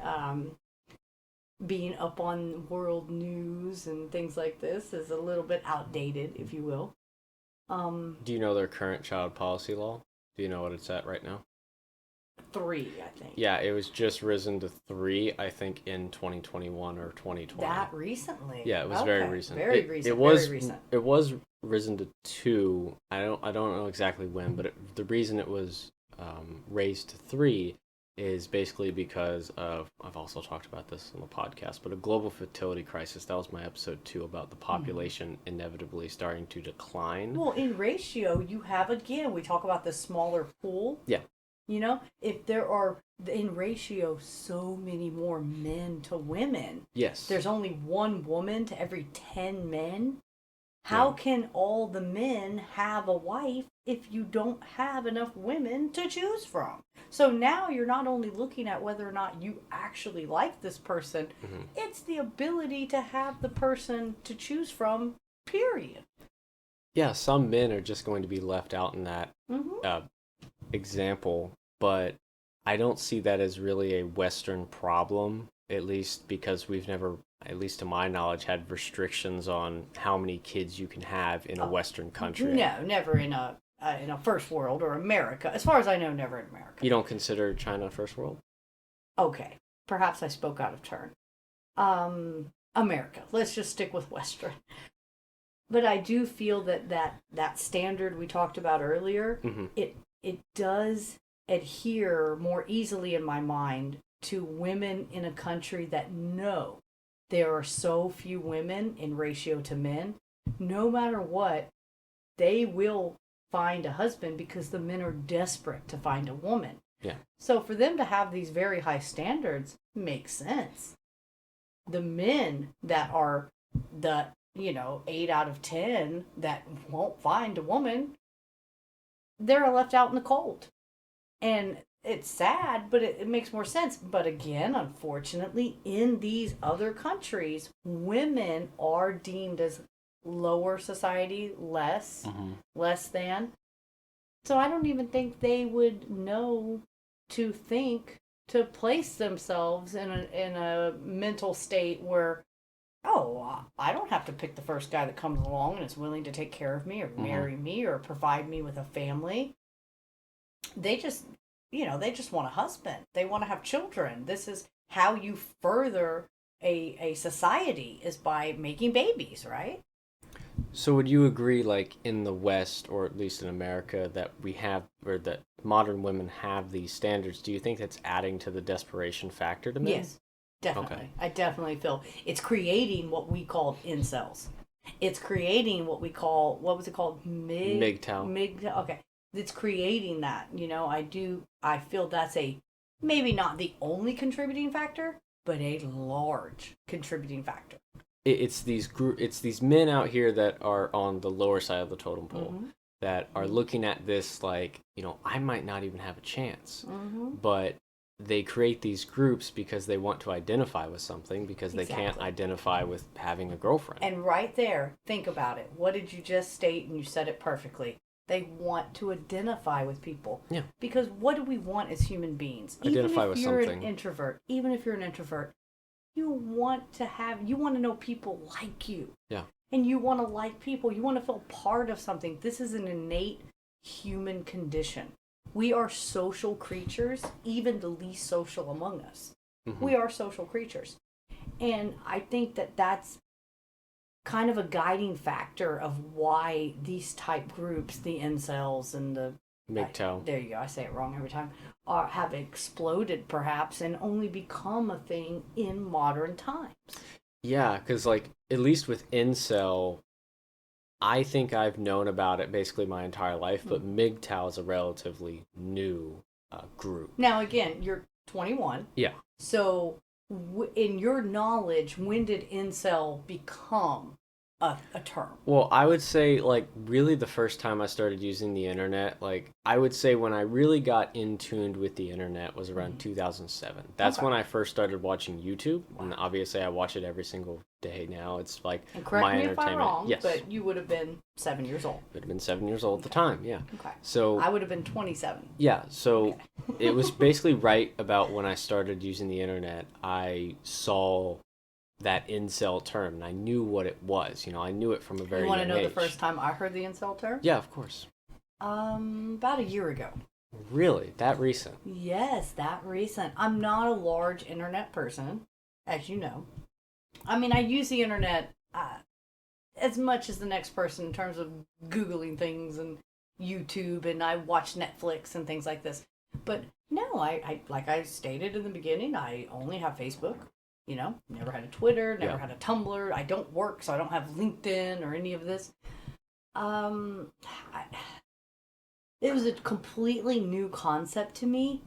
[SPEAKER 2] being up on world news and things like this is a little bit outdated, if you will.
[SPEAKER 1] Do you know their current child policy law? Do you know what it's at right now?
[SPEAKER 2] 3, I think.
[SPEAKER 1] Yeah, it was just risen to 3, I think, in 2021 or 2020.
[SPEAKER 2] That recently?
[SPEAKER 1] Yeah, it was very recent.
[SPEAKER 2] Very recent.
[SPEAKER 1] Very
[SPEAKER 2] recent.
[SPEAKER 1] It was risen to 2. I don't know exactly when, but the reason it was raised to 3 is basically because of, I've also talked about this on the podcast, but a global fertility crisis. That was my episode 2 about the population inevitably starting to decline.
[SPEAKER 2] Well, in ratio, you have, again, we talk about the smaller pool.
[SPEAKER 1] Yeah.
[SPEAKER 2] If there are, in ratio, so many more men to women.
[SPEAKER 1] Yes.
[SPEAKER 2] There's only 1 woman to every 10 men. How can all the men have a wife if you don't have enough women to choose from? So now you're not only looking at whether or not you actually like this person, it's the ability to have the person to choose from, period.
[SPEAKER 1] Yeah, some men are just going to be left out in that example, but I don't see that as really a Western problem, at least because we've never, at least to my knowledge, had restrictions on how many kids you can have in a Western country.
[SPEAKER 2] No, never in a first world or America. As far as I know, never in America.
[SPEAKER 1] You don't consider China first world?
[SPEAKER 2] Okay, perhaps I spoke out of turn. America. Let's just stick with Western. But I do feel that standard we talked about earlier, it does adhere more easily in my mind to women in a country that know there are so few women in ratio to men. No matter what, they will find a husband because the men are desperate to find a woman.
[SPEAKER 1] Yeah.
[SPEAKER 2] So for them to have these very high standards makes sense. The men that are the 8 out of 10 that won't find a woman, they're left out in the cold. And it's sad, but it makes more sense. But again, unfortunately, in these other countries, women are deemed as lower society, less than. So I don't even think they would know to think to place themselves in a mental state where, I don't have to pick the first guy that comes along and is willing to take care of me or marry me or provide me with a family. They just want a husband. They want to have children. This is how you further a society, is by making babies, right?
[SPEAKER 1] So would you agree, like in the West, or at least in America, that we have, or that modern women have these standards? Do you think that's adding to the desperation factor to men?
[SPEAKER 2] Yes, definitely.
[SPEAKER 1] Okay.
[SPEAKER 2] I definitely feel it's creating what we call incels. It's creating what we call, what was it called? MGTOW. Okay. It's creating that, I feel that's maybe not the only contributing factor, but a large contributing factor.
[SPEAKER 1] It's these men out here that are on the lower side of the totem pole that are looking at this like, I might not even have a chance, but they create these groups because they want to identify with something, because they can't identify with having a girlfriend.
[SPEAKER 2] And right there, think about it. What did you just state? And you said it perfectly. They want to identify with people.
[SPEAKER 1] Yeah.
[SPEAKER 2] Because what do we want as human beings?
[SPEAKER 1] Identify with something.
[SPEAKER 2] Even if you're an introvert, you want to know people like you.
[SPEAKER 1] Yeah.
[SPEAKER 2] And you want to like people. You want to feel part of something. This is an innate human condition. We are social creatures, even the least social among us. We are social creatures. And I think that's kind of a guiding factor of why these type groups, the incels and the
[SPEAKER 1] MGTOW.
[SPEAKER 2] There you go, I say it wrong every time, have exploded perhaps and only become a thing in modern times.
[SPEAKER 1] Yeah, because like, at least with incel, I think I've known about it basically my entire life, but MGTOW is a relatively new group.
[SPEAKER 2] Now, again, you're 21.
[SPEAKER 1] Yeah.
[SPEAKER 2] So, in your knowledge, when did incel become a term?
[SPEAKER 1] Well, I would say, like, really the first time I started using the internet, like, I would say when I really got in tuned with the internet was around 2007. That's
[SPEAKER 2] Okay.
[SPEAKER 1] when I first started watching YouTube.
[SPEAKER 2] Wow.
[SPEAKER 1] And obviously, I watch it every single day now. It's like
[SPEAKER 2] And correct
[SPEAKER 1] my
[SPEAKER 2] me if I'm
[SPEAKER 1] entertainment.
[SPEAKER 2] wrong,
[SPEAKER 1] Yes.
[SPEAKER 2] but you would have been 7 years old.
[SPEAKER 1] Would have been 7 years old at the time, yeah.
[SPEAKER 2] Okay.
[SPEAKER 1] So
[SPEAKER 2] I would have been 27.
[SPEAKER 1] yeah, so it was basically right about when I started using the internet, I saw that incel term, and I knew what it was. You know, I knew it from a very
[SPEAKER 2] You want to
[SPEAKER 1] young
[SPEAKER 2] know
[SPEAKER 1] age.
[SPEAKER 2] the first time I heard the incel term?
[SPEAKER 1] Yeah, of course.
[SPEAKER 2] About a year ago.
[SPEAKER 1] Really? That recent?
[SPEAKER 2] Yes, that recent. I'm not a large internet person, as you know. I mean, I use the internet as much as the next person in terms of Googling things and YouTube, and I watch Netflix and things like this. But no, I like I stated in the beginning, I only have Facebook. You know, never had a Twitter, never had a Tumblr. I don't work, so I don't have LinkedIn or any of this. It was a completely new concept to me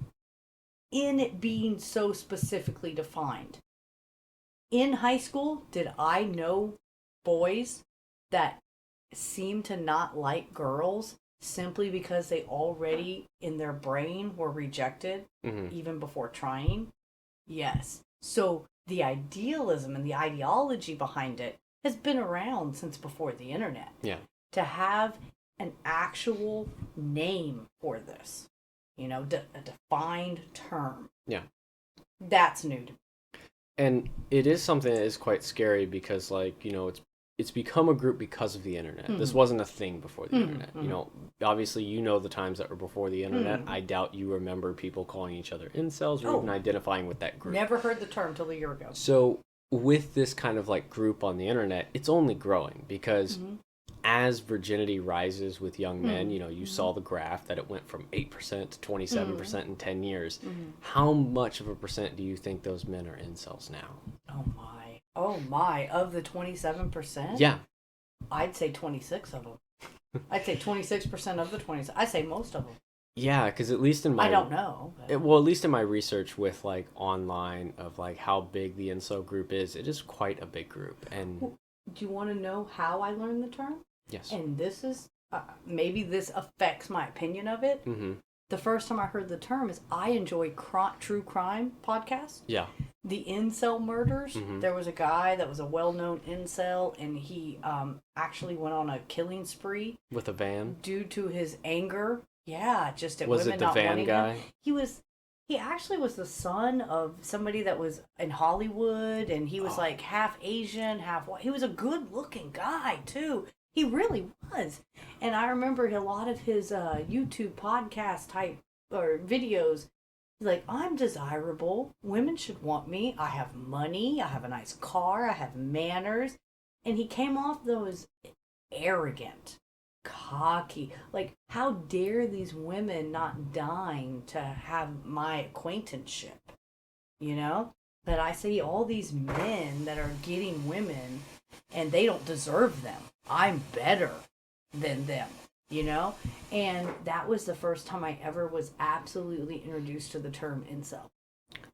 [SPEAKER 2] in it being so specifically defined. In high school, did I know boys that seemed to not like girls simply because they already in their brain were rejected even before trying? Yes. So the idealism and the ideology behind it has been around since before the internet.
[SPEAKER 1] Yeah.
[SPEAKER 2] To have an actual name for this, you know, a defined term.
[SPEAKER 1] Yeah.
[SPEAKER 2] That's new to me.
[SPEAKER 1] And it is something that is quite scary because, like, you know, it's become a group because of the internet. This wasn't a thing before the internet. You know, obviously, you know the times that were before the internet. I doubt you remember people calling each other incels or even identifying with that group.
[SPEAKER 2] Never heard the term till a year ago.
[SPEAKER 1] So with this kind of like group on the internet, it's only growing because as virginity rises with young men, you know, you saw the graph that it went from 8% to 27% in 10 years. How much of a percent do you think those men are incels now?
[SPEAKER 2] Oh my. Oh my. Of the 27%?
[SPEAKER 1] Yeah.
[SPEAKER 2] I'd say 26 of them. I'd say 26% of the 20. I'd say most of them.
[SPEAKER 1] Yeah, because at least in my...
[SPEAKER 2] I don't know.
[SPEAKER 1] Well, at least in my research with, like, online of, like, how big the incel group is, it is quite a big group. And
[SPEAKER 2] do you want to know how I learned the term?
[SPEAKER 1] Yes.
[SPEAKER 2] And this is... maybe this affects my opinion of it. The first time I heard the term is I enjoy true crime podcasts.
[SPEAKER 1] Yeah.
[SPEAKER 2] The incel murders. There was a guy that was a well-known incel, and he actually went on a killing spree
[SPEAKER 1] With a van?
[SPEAKER 2] due to his anger. Yeah, just at
[SPEAKER 1] Was
[SPEAKER 2] women
[SPEAKER 1] it the
[SPEAKER 2] not
[SPEAKER 1] van
[SPEAKER 2] wanting
[SPEAKER 1] guy?
[SPEAKER 2] him. He actually was the son of somebody that was in Hollywood, and he was like half Asian, half white. He was a good-looking guy too. He really was. And I remember a lot of his YouTube podcast type or videos. Like, I'm desirable. Women should want me. I have money. I have a nice car. I have manners. And he came off though as arrogant, cocky. Like, how dare these women not dying to have my acquaintanceship? You know? But I see all these men that are getting women and they don't deserve them. I'm better than them, you know? And that was the first time I ever was absolutely introduced to the term incel.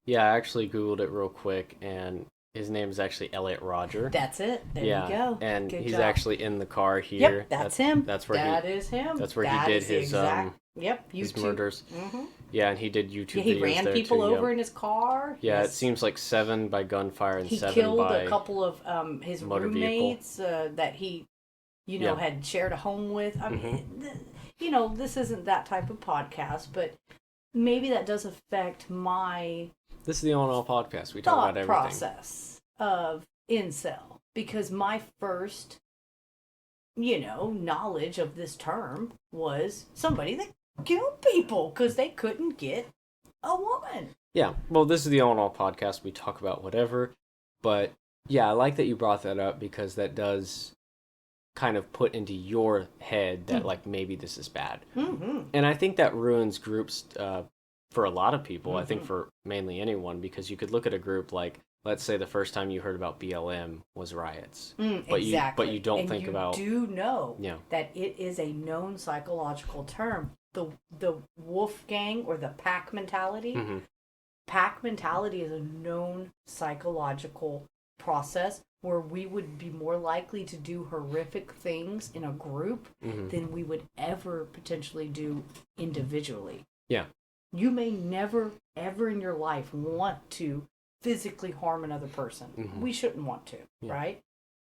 [SPEAKER 1] Yeah, I actually Googled it real quick, and his name is actually Elliot Roger.
[SPEAKER 2] That's it. There you go.
[SPEAKER 1] And
[SPEAKER 2] Good
[SPEAKER 1] he's
[SPEAKER 2] job.
[SPEAKER 1] actually in the car here.
[SPEAKER 2] Yep, that's him.
[SPEAKER 1] That's where
[SPEAKER 2] that is him.
[SPEAKER 1] That's where
[SPEAKER 2] That
[SPEAKER 1] he did
[SPEAKER 2] is the
[SPEAKER 1] his
[SPEAKER 2] exact, yep,
[SPEAKER 1] his
[SPEAKER 2] YouTube.
[SPEAKER 1] murders. Yeah, and he did YouTube
[SPEAKER 2] Yeah, he
[SPEAKER 1] videos
[SPEAKER 2] ran
[SPEAKER 1] there
[SPEAKER 2] people
[SPEAKER 1] too,
[SPEAKER 2] over
[SPEAKER 1] yeah.
[SPEAKER 2] in his car.
[SPEAKER 1] Yeah,
[SPEAKER 2] Yes.
[SPEAKER 1] it seems like 7 by gunfire and
[SPEAKER 2] He
[SPEAKER 1] 7
[SPEAKER 2] killed
[SPEAKER 1] by
[SPEAKER 2] a couple of his
[SPEAKER 1] motor
[SPEAKER 2] roommates that he, you know, had shared a home with. I mean, you know, this isn't that type of podcast, but maybe that does affect my
[SPEAKER 1] This is the On All podcast. We talk
[SPEAKER 2] thought
[SPEAKER 1] about everything.
[SPEAKER 2] process of incel, because my first, you know, knowledge of this term was somebody that killed people because they couldn't get a woman.
[SPEAKER 1] Yeah, well, this is the On All podcast. We talk about whatever. But yeah, I like that you brought that up because that does kind of put into your head that like maybe this is bad. And I think that ruins groups for a lot of people. I think for mainly anyone, because you could look at a group like let's say the first time you heard about BLM was riots,
[SPEAKER 2] Exactly.
[SPEAKER 1] but you don't
[SPEAKER 2] and
[SPEAKER 1] think
[SPEAKER 2] you
[SPEAKER 1] about
[SPEAKER 2] do know
[SPEAKER 1] yeah.
[SPEAKER 2] that it is a known psychological term. The wolf gang or the pack mentality.
[SPEAKER 1] Mm-hmm.
[SPEAKER 2] Pack mentality is a known psychological process where we would be more likely to do horrific things in a group than we would ever potentially do individually.
[SPEAKER 1] Yeah.
[SPEAKER 2] You may never, ever in your life want to physically harm another person. We shouldn't want to, right?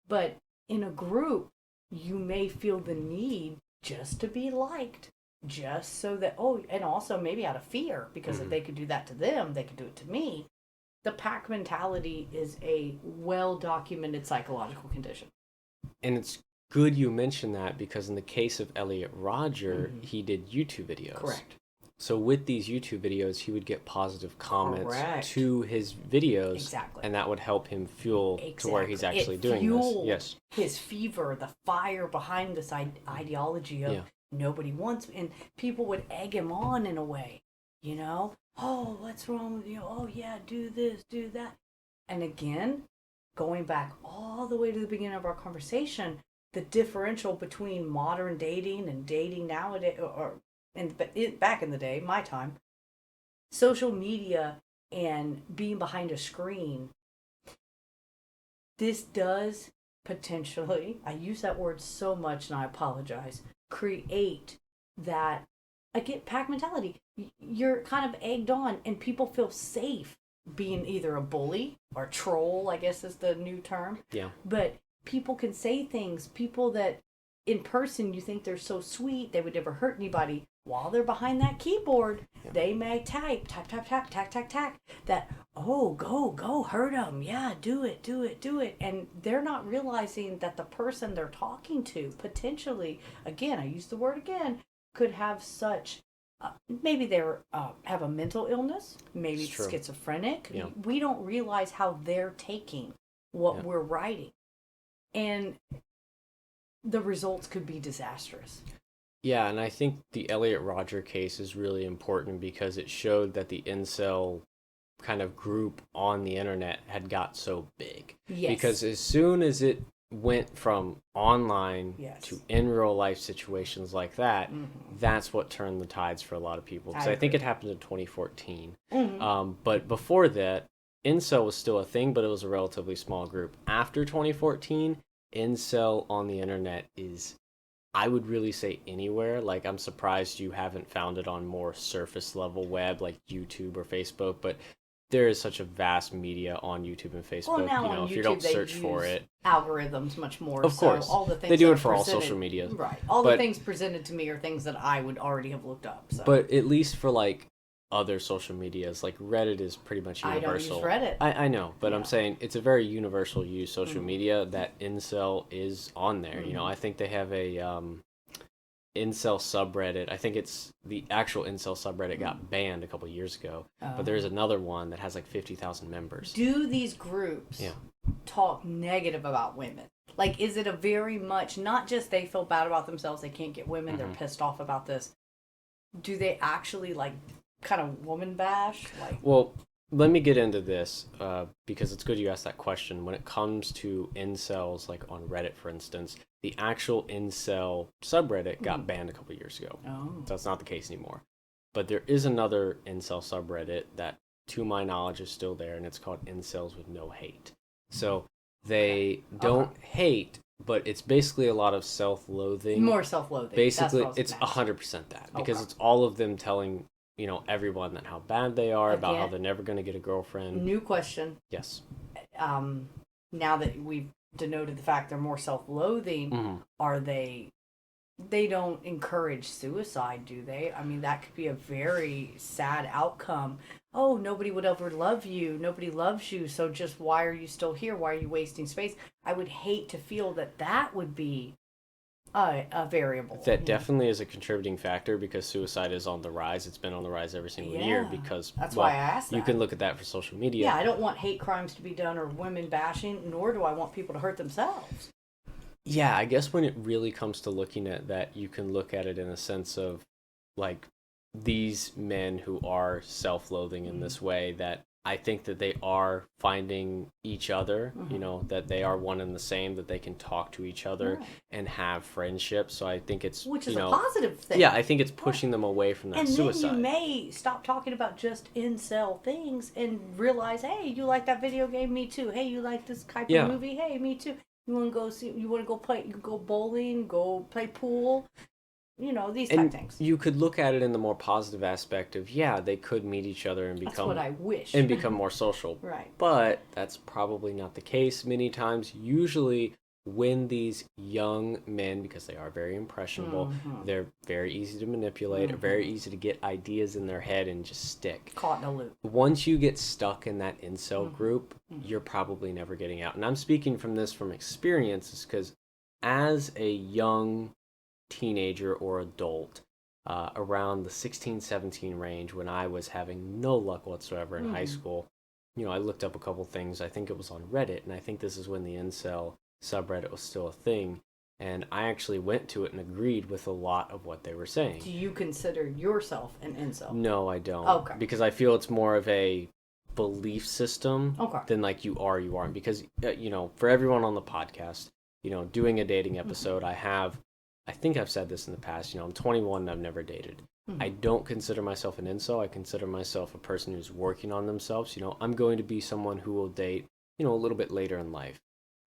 [SPEAKER 2] But in a group, you may feel the need just to be liked, just so that, and also maybe out of fear, because if they could do that to them, they could do it to me. The pack mentality is a well-documented psychological condition.
[SPEAKER 1] And it's good you mentioned that, because in the case of Elliot Rodger, he did YouTube videos.
[SPEAKER 2] Correct.
[SPEAKER 1] So with these YouTube videos, he would get positive comments to his videos.
[SPEAKER 2] Exactly.
[SPEAKER 1] And that would help him fuel to where he's actually doing this. Yes.
[SPEAKER 2] His fever, the fire behind this ideology of nobody wants, and people would egg him on in a way, you know? Oh, what's wrong with you? Oh, yeah, do this, do that. And again, going back all the way to the beginning of our conversation, the differential between modern dating and dating nowadays, back in the day, my time, social media and being behind a screen, this does potentially, I use that word so much and I apologize, create that, again, pack mentality. You're kind of egged on and people feel safe being either a bully or troll, I guess is the new term.
[SPEAKER 1] Yeah.
[SPEAKER 2] But people can say things, people that in person you think they're so sweet, they would never hurt anybody. While they're behind that keyboard, they may type, that, go, hurt them. Yeah, do it. And they're not realizing that the person they're talking to potentially, again, I use the word again, could have such, maybe they have a mental illness, maybe schizophrenic.
[SPEAKER 1] Yeah.
[SPEAKER 2] We don't realize how they're taking what we're writing. And the results could be disastrous.
[SPEAKER 1] Yeah, and I think the Elliot Rodger case is really important because it showed that the incel kind of group on the internet had got so big.
[SPEAKER 2] Yes.
[SPEAKER 1] Because as soon as it went from online to in real life situations like that, that's what turned the tides for a lot of people. Because I think it happened in 2014. But before that, incel was still a thing, but it was a relatively small group. After 2014, incel on the internet is, I would really say, anywhere. Like, I'm surprised you haven't found it on more surface level web like YouTube or Facebook, but there is such a vast media on YouTube and Facebook.
[SPEAKER 2] Well, now on
[SPEAKER 1] if
[SPEAKER 2] YouTube,
[SPEAKER 1] you don't
[SPEAKER 2] they
[SPEAKER 1] search
[SPEAKER 2] use
[SPEAKER 1] for it,
[SPEAKER 2] algorithms much more.
[SPEAKER 1] Of course,
[SPEAKER 2] all the things
[SPEAKER 1] they do
[SPEAKER 2] that
[SPEAKER 1] it for all
[SPEAKER 2] presented,
[SPEAKER 1] social media,
[SPEAKER 2] right? All the things presented to me are things that I would already have looked up. So.
[SPEAKER 1] But at least for like other social medias, like Reddit is pretty much universal.
[SPEAKER 2] I don't use Reddit.
[SPEAKER 1] I know, but I'm saying it's a very universal use social media that incel is on there. You know, I think they have a incel subreddit. I think it's the actual incel subreddit got banned a couple years ago, but there's another one that has like 50,000 members.
[SPEAKER 2] Do these groups talk negative about women? Like, is it a very much, not just they feel bad about themselves, they can't get women, they're pissed off about this. Do they actually like kind of woman bash? Like,
[SPEAKER 1] well, let me get into this because it's good you asked that question. When it comes to incels, like on Reddit, for instance, the actual incel subreddit got banned a couple years ago. That's not the case anymore. But there is another incel subreddit that, to my knowledge, is still there, and it's called Incels with No Hate. So they don't hate, but it's basically a lot of self-loathing.
[SPEAKER 2] More self-loathing.
[SPEAKER 1] Basically, it's 100% that, because it's all of them telling everyone that how bad they are, about how they're never going to get a girlfriend.
[SPEAKER 2] New question.
[SPEAKER 1] Yes.
[SPEAKER 2] Now that we've denoted the fact they're more self-loathing, are they don't encourage suicide, do they? I mean, that could be a very sad outcome. Oh, nobody would ever love you. Nobody loves you. So just why are you still here? Why are you wasting space? I would hate to feel that would be a variable.
[SPEAKER 1] That definitely is a contributing factor, because suicide is on the rise. It's been on the rise every single year, because
[SPEAKER 2] that's why I asked that.
[SPEAKER 1] You can look at that for social media.
[SPEAKER 2] Yeah, I don't want hate crimes to be done or women bashing, nor do I want people to hurt themselves.
[SPEAKER 1] Yeah, I guess when it really comes to looking at that, you can look at it in a sense of, like, these men who are self-loathing in this way, that I think that they are finding each other,
[SPEAKER 2] Mm-hmm.
[SPEAKER 1] that they are one and the same, that they can talk to each other
[SPEAKER 2] Right.
[SPEAKER 1] and have friendships. So I think it's,
[SPEAKER 2] Which is a positive
[SPEAKER 1] yeah,
[SPEAKER 2] thing.
[SPEAKER 1] I think it's
[SPEAKER 2] Right.
[SPEAKER 1] pushing them away from that
[SPEAKER 2] And then you
[SPEAKER 1] suicide.
[SPEAKER 2] may stop talking about just incel things and realize, hey, you like that video game? Me too. Hey, you like this type of
[SPEAKER 1] Yeah.
[SPEAKER 2] movie? Hey, me too. You want to go see? You want to go play? You go bowling? Go play pool? These type
[SPEAKER 1] And
[SPEAKER 2] things.
[SPEAKER 1] you could look at it in the more positive aspect of, yeah, they could meet each other and
[SPEAKER 2] That's what
[SPEAKER 1] become
[SPEAKER 2] I wish.
[SPEAKER 1] and become more social.
[SPEAKER 2] Right.
[SPEAKER 1] But that's probably not the case many times. Usually, when these young men, because they are very impressionable,
[SPEAKER 2] Mm-hmm.
[SPEAKER 1] they're very easy to manipulate, or very
[SPEAKER 2] Mm-hmm.
[SPEAKER 1] easy to get ideas in their head and just stick.
[SPEAKER 2] Caught in a loop.
[SPEAKER 1] Once you get stuck in that incel
[SPEAKER 2] Mm-hmm.
[SPEAKER 1] group,
[SPEAKER 2] Mm-hmm.
[SPEAKER 1] you're probably never getting out. And I'm speaking from this from experience, because as a young teenager or adult, around the 16, 17 range, when I was having no luck whatsoever in high
[SPEAKER 2] Mm-hmm.
[SPEAKER 1] school, I looked up a couple things. I think it was on Reddit, and I think this is when the incel subreddit was still a thing. And I actually went to it and agreed with a lot of what they were saying.
[SPEAKER 2] Do you consider yourself an incel?
[SPEAKER 1] No, I don't.
[SPEAKER 2] Okay.
[SPEAKER 1] Because I feel it's more of a belief system
[SPEAKER 2] Okay.
[SPEAKER 1] than like you aren't. Because, for everyone on the podcast, doing a dating episode, I think I've said this in the past, I'm 21 and I've never dated.
[SPEAKER 2] Mm-hmm.
[SPEAKER 1] I don't consider myself an incel. I consider myself a person who's working on themselves. I'm going to be someone who will date, a little bit later in life.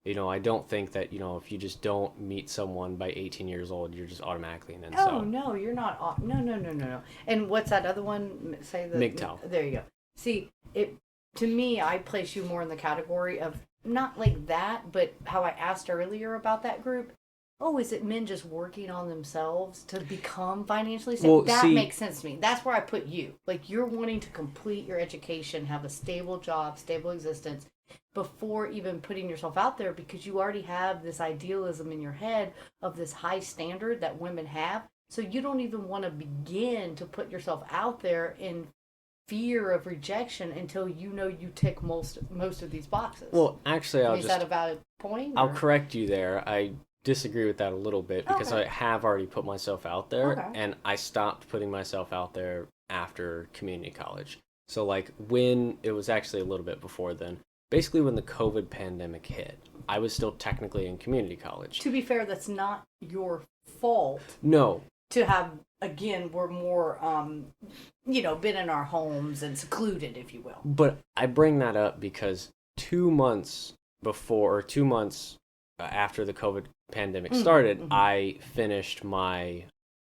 [SPEAKER 1] I don't think that, if you just don't meet someone by 18 years old, you're just automatically an incel.
[SPEAKER 2] Oh no, you're not. No, no, no, no, no. And what's that other one? Say the
[SPEAKER 1] MGTOW.
[SPEAKER 2] There you go. See, it to me, I place you more in the category of not like that, but how I asked earlier about that group. Oh, is it men just working on themselves to become financially stable?
[SPEAKER 1] Well,
[SPEAKER 2] That
[SPEAKER 1] see,
[SPEAKER 2] makes sense to me. That's where I put you. Like you're wanting to complete your education, have a stable job, stable existence before even putting yourself out there because you already have this idealism in your head of this high standard that women have. So you don't even want to begin to put yourself out there in fear of rejection until you tick most of these boxes.
[SPEAKER 1] Well, actually,
[SPEAKER 2] Is that a valid point?
[SPEAKER 1] I'll
[SPEAKER 2] or-
[SPEAKER 1] correct you there. I disagree with that a little bit because
[SPEAKER 2] Okay.
[SPEAKER 1] I have already put myself out there,
[SPEAKER 2] Okay.
[SPEAKER 1] and I stopped putting myself out there after community college. So, like, when it was actually a little bit before then, basically when the COVID pandemic hit, I was still technically in community college.
[SPEAKER 2] To be fair, that's not your fault.
[SPEAKER 1] No.
[SPEAKER 2] To have, again, we're more been in our homes and secluded, if you will.
[SPEAKER 1] But I bring that up because 2 months before, or 2 months after the COVID pandemic started, I finished my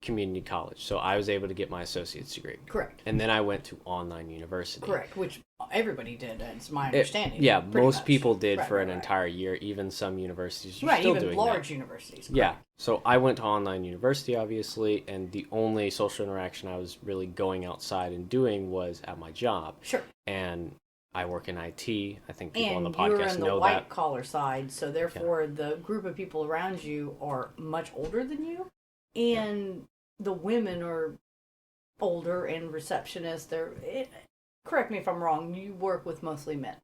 [SPEAKER 1] community college. So I was able to get my associate's degree.
[SPEAKER 2] Correct.
[SPEAKER 1] And then I went to online university.
[SPEAKER 2] Correct, which everybody did, that's my understanding.
[SPEAKER 1] Yeah,
[SPEAKER 2] pretty
[SPEAKER 1] most
[SPEAKER 2] much.
[SPEAKER 1] people did
[SPEAKER 2] Right,
[SPEAKER 1] for
[SPEAKER 2] right,
[SPEAKER 1] an
[SPEAKER 2] right.
[SPEAKER 1] entire year. Even some universities are
[SPEAKER 2] Right,
[SPEAKER 1] still
[SPEAKER 2] even
[SPEAKER 1] doing
[SPEAKER 2] large
[SPEAKER 1] that.
[SPEAKER 2] universities.
[SPEAKER 1] Yeah,
[SPEAKER 2] correct.
[SPEAKER 1] so I went to online university, obviously, and the only social interaction I was really going outside and doing was at my job.
[SPEAKER 2] Sure.
[SPEAKER 1] And I work in IT. I think people
[SPEAKER 2] And
[SPEAKER 1] on the
[SPEAKER 2] you're
[SPEAKER 1] podcast
[SPEAKER 2] in the
[SPEAKER 1] know
[SPEAKER 2] white
[SPEAKER 1] that.
[SPEAKER 2] collar side, so therefore the group of people around you are much older than you, and the women are older and receptionists. Correct me if I'm wrong. You work with mostly men.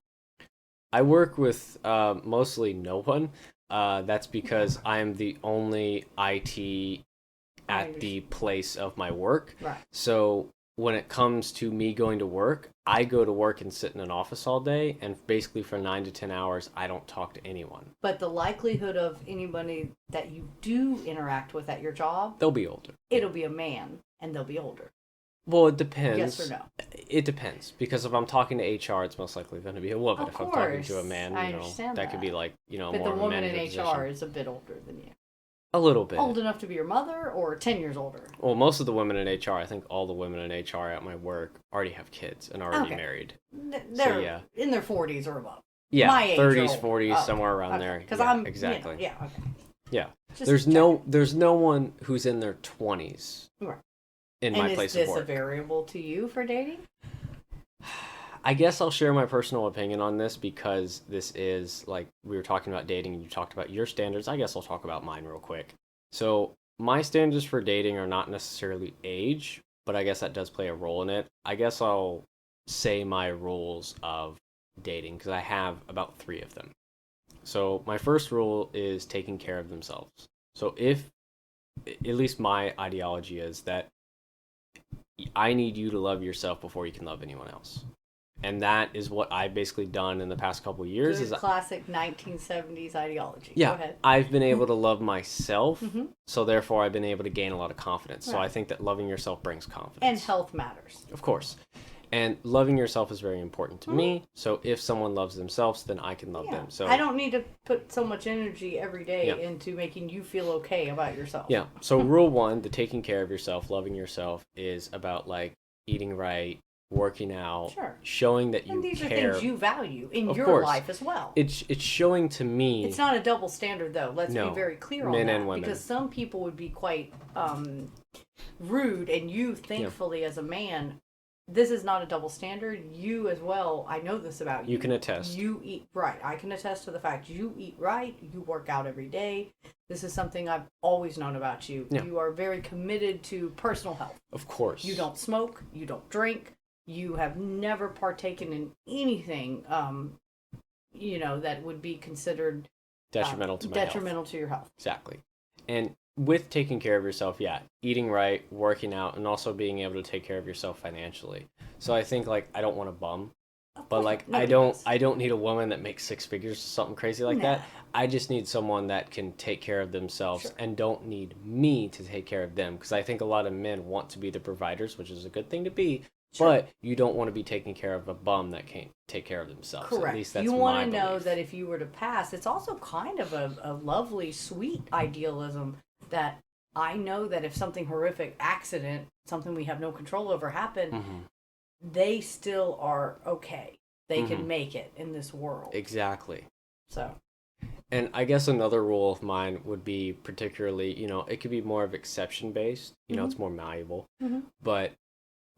[SPEAKER 1] I work with mostly no one. That's because I'm the only IT at the place of my work.
[SPEAKER 2] Right.
[SPEAKER 1] So when it comes to me going to work, I go to work and sit in an office all day, and basically for 9 to 10 hours, I don't talk to anyone.
[SPEAKER 2] But the likelihood of anybody that you do interact with at your job,
[SPEAKER 1] They'll be older.
[SPEAKER 2] it'll be a man, and they'll be older.
[SPEAKER 1] Well, it depends.
[SPEAKER 2] Yes or no?
[SPEAKER 1] It depends, because if I'm talking to HR, it's most likely going to be a woman.
[SPEAKER 2] Of
[SPEAKER 1] If I'm talking to a
[SPEAKER 2] course,
[SPEAKER 1] man,
[SPEAKER 2] I understand
[SPEAKER 1] that could be
[SPEAKER 2] that.
[SPEAKER 1] like,
[SPEAKER 2] But
[SPEAKER 1] more
[SPEAKER 2] the
[SPEAKER 1] of a
[SPEAKER 2] woman in
[SPEAKER 1] manager
[SPEAKER 2] HR
[SPEAKER 1] position.
[SPEAKER 2] is a bit older than you.
[SPEAKER 1] A little bit.
[SPEAKER 2] Old enough to be your mother, or 10 years older?
[SPEAKER 1] Well, most of the women in HR, I think all the women in HR at my work already have kids and are already
[SPEAKER 2] Okay.
[SPEAKER 1] married.
[SPEAKER 2] They're
[SPEAKER 1] yeah.
[SPEAKER 2] in their 40s or above.
[SPEAKER 1] Yeah,
[SPEAKER 2] My age
[SPEAKER 1] 30s,
[SPEAKER 2] or older.
[SPEAKER 1] 40s,
[SPEAKER 2] Oh,
[SPEAKER 1] somewhere around
[SPEAKER 2] okay.
[SPEAKER 1] there.
[SPEAKER 2] Because
[SPEAKER 1] Yeah,
[SPEAKER 2] I'm
[SPEAKER 1] exactly.
[SPEAKER 2] yeah. Okay.
[SPEAKER 1] Yeah.
[SPEAKER 2] Just
[SPEAKER 1] There's
[SPEAKER 2] checking.
[SPEAKER 1] no one who's in their 20s
[SPEAKER 2] Right.
[SPEAKER 1] in
[SPEAKER 2] And
[SPEAKER 1] my
[SPEAKER 2] is
[SPEAKER 1] place
[SPEAKER 2] this
[SPEAKER 1] of
[SPEAKER 2] a
[SPEAKER 1] work.
[SPEAKER 2] variable to you for dating?
[SPEAKER 1] I guess I'll share my personal opinion on this because this is, like, we were talking about dating and you talked about your standards. I guess I'll talk about mine real quick. So my standards for dating are not necessarily age, but I guess that does play a role in it. I guess I'll say my rules of dating because I have about 3 of them. So my first rule is taking care of themselves. So if, at least my ideology is that I need you to love yourself before you can love anyone else. And that is what I've basically done in the past couple of years.
[SPEAKER 2] Good
[SPEAKER 1] Is
[SPEAKER 2] classic 1970s ideology.
[SPEAKER 1] yeah,
[SPEAKER 2] Go ahead.
[SPEAKER 1] I've been able to love myself,
[SPEAKER 2] Mhm.
[SPEAKER 1] so therefore I've been able to gain a lot of confidence. So
[SPEAKER 2] Right.
[SPEAKER 1] I think that loving yourself brings confidence.
[SPEAKER 2] And health matters.
[SPEAKER 1] Of course. And loving yourself is very important to
[SPEAKER 2] Mhm.
[SPEAKER 1] me. So if someone loves themselves, then I can love
[SPEAKER 2] Yeah.
[SPEAKER 1] them. So
[SPEAKER 2] I don't need to put so much energy every day
[SPEAKER 1] Yeah.
[SPEAKER 2] into making you feel okay about yourself.
[SPEAKER 1] yeah. So rule one, the taking care of yourself, loving yourself, is about like eating right, working out,
[SPEAKER 2] Sure.
[SPEAKER 1] showing that you
[SPEAKER 2] And these
[SPEAKER 1] care.
[SPEAKER 2] are things you value in
[SPEAKER 1] Of
[SPEAKER 2] your
[SPEAKER 1] course.
[SPEAKER 2] life as well.
[SPEAKER 1] It's showing to me.
[SPEAKER 2] It's not a double standard, though. Let's
[SPEAKER 1] No.
[SPEAKER 2] be very clear on
[SPEAKER 1] Men
[SPEAKER 2] that.
[SPEAKER 1] and women.
[SPEAKER 2] Because some people would be quite rude, and you, thankfully, as a man, this is not a double standard. You as well, I know this about you.
[SPEAKER 1] You can attest.
[SPEAKER 2] You eat right. I can attest to the fact you eat right. You work out every day. This is something I've always known about you.
[SPEAKER 1] Yeah.
[SPEAKER 2] You are very committed to personal health.
[SPEAKER 1] Of course.
[SPEAKER 2] You don't smoke. You don't drink. You have never partaken in anything, that would be considered
[SPEAKER 1] detrimental to my health.
[SPEAKER 2] detrimental to your health.
[SPEAKER 1] Exactly. And with taking care of yourself, yeah, eating right, working out, and also being able to take care of yourself financially. So I think like I don't want a bum, but like I don't need a woman that makes six figures or something crazy like that. I just need someone that can take care of themselves
[SPEAKER 2] Sure.
[SPEAKER 1] and don't need me to take care of them, because I think a lot of men want to be the providers, which is a good thing to be.
[SPEAKER 2] Sure.
[SPEAKER 1] But you don't want to be taking care of a bum that can't take care of themselves.
[SPEAKER 2] Correct.
[SPEAKER 1] At least that's
[SPEAKER 2] you
[SPEAKER 1] want
[SPEAKER 2] to know that if you were to pass, it's also kind of a lovely, sweet idealism that I know that if something horrific, accident, something we have no control over happened, they still are okay. They can make it in this world.
[SPEAKER 1] Exactly.
[SPEAKER 2] So.
[SPEAKER 1] And I guess another rule of mine would be particularly, it could be more of exception based. It's more malleable. But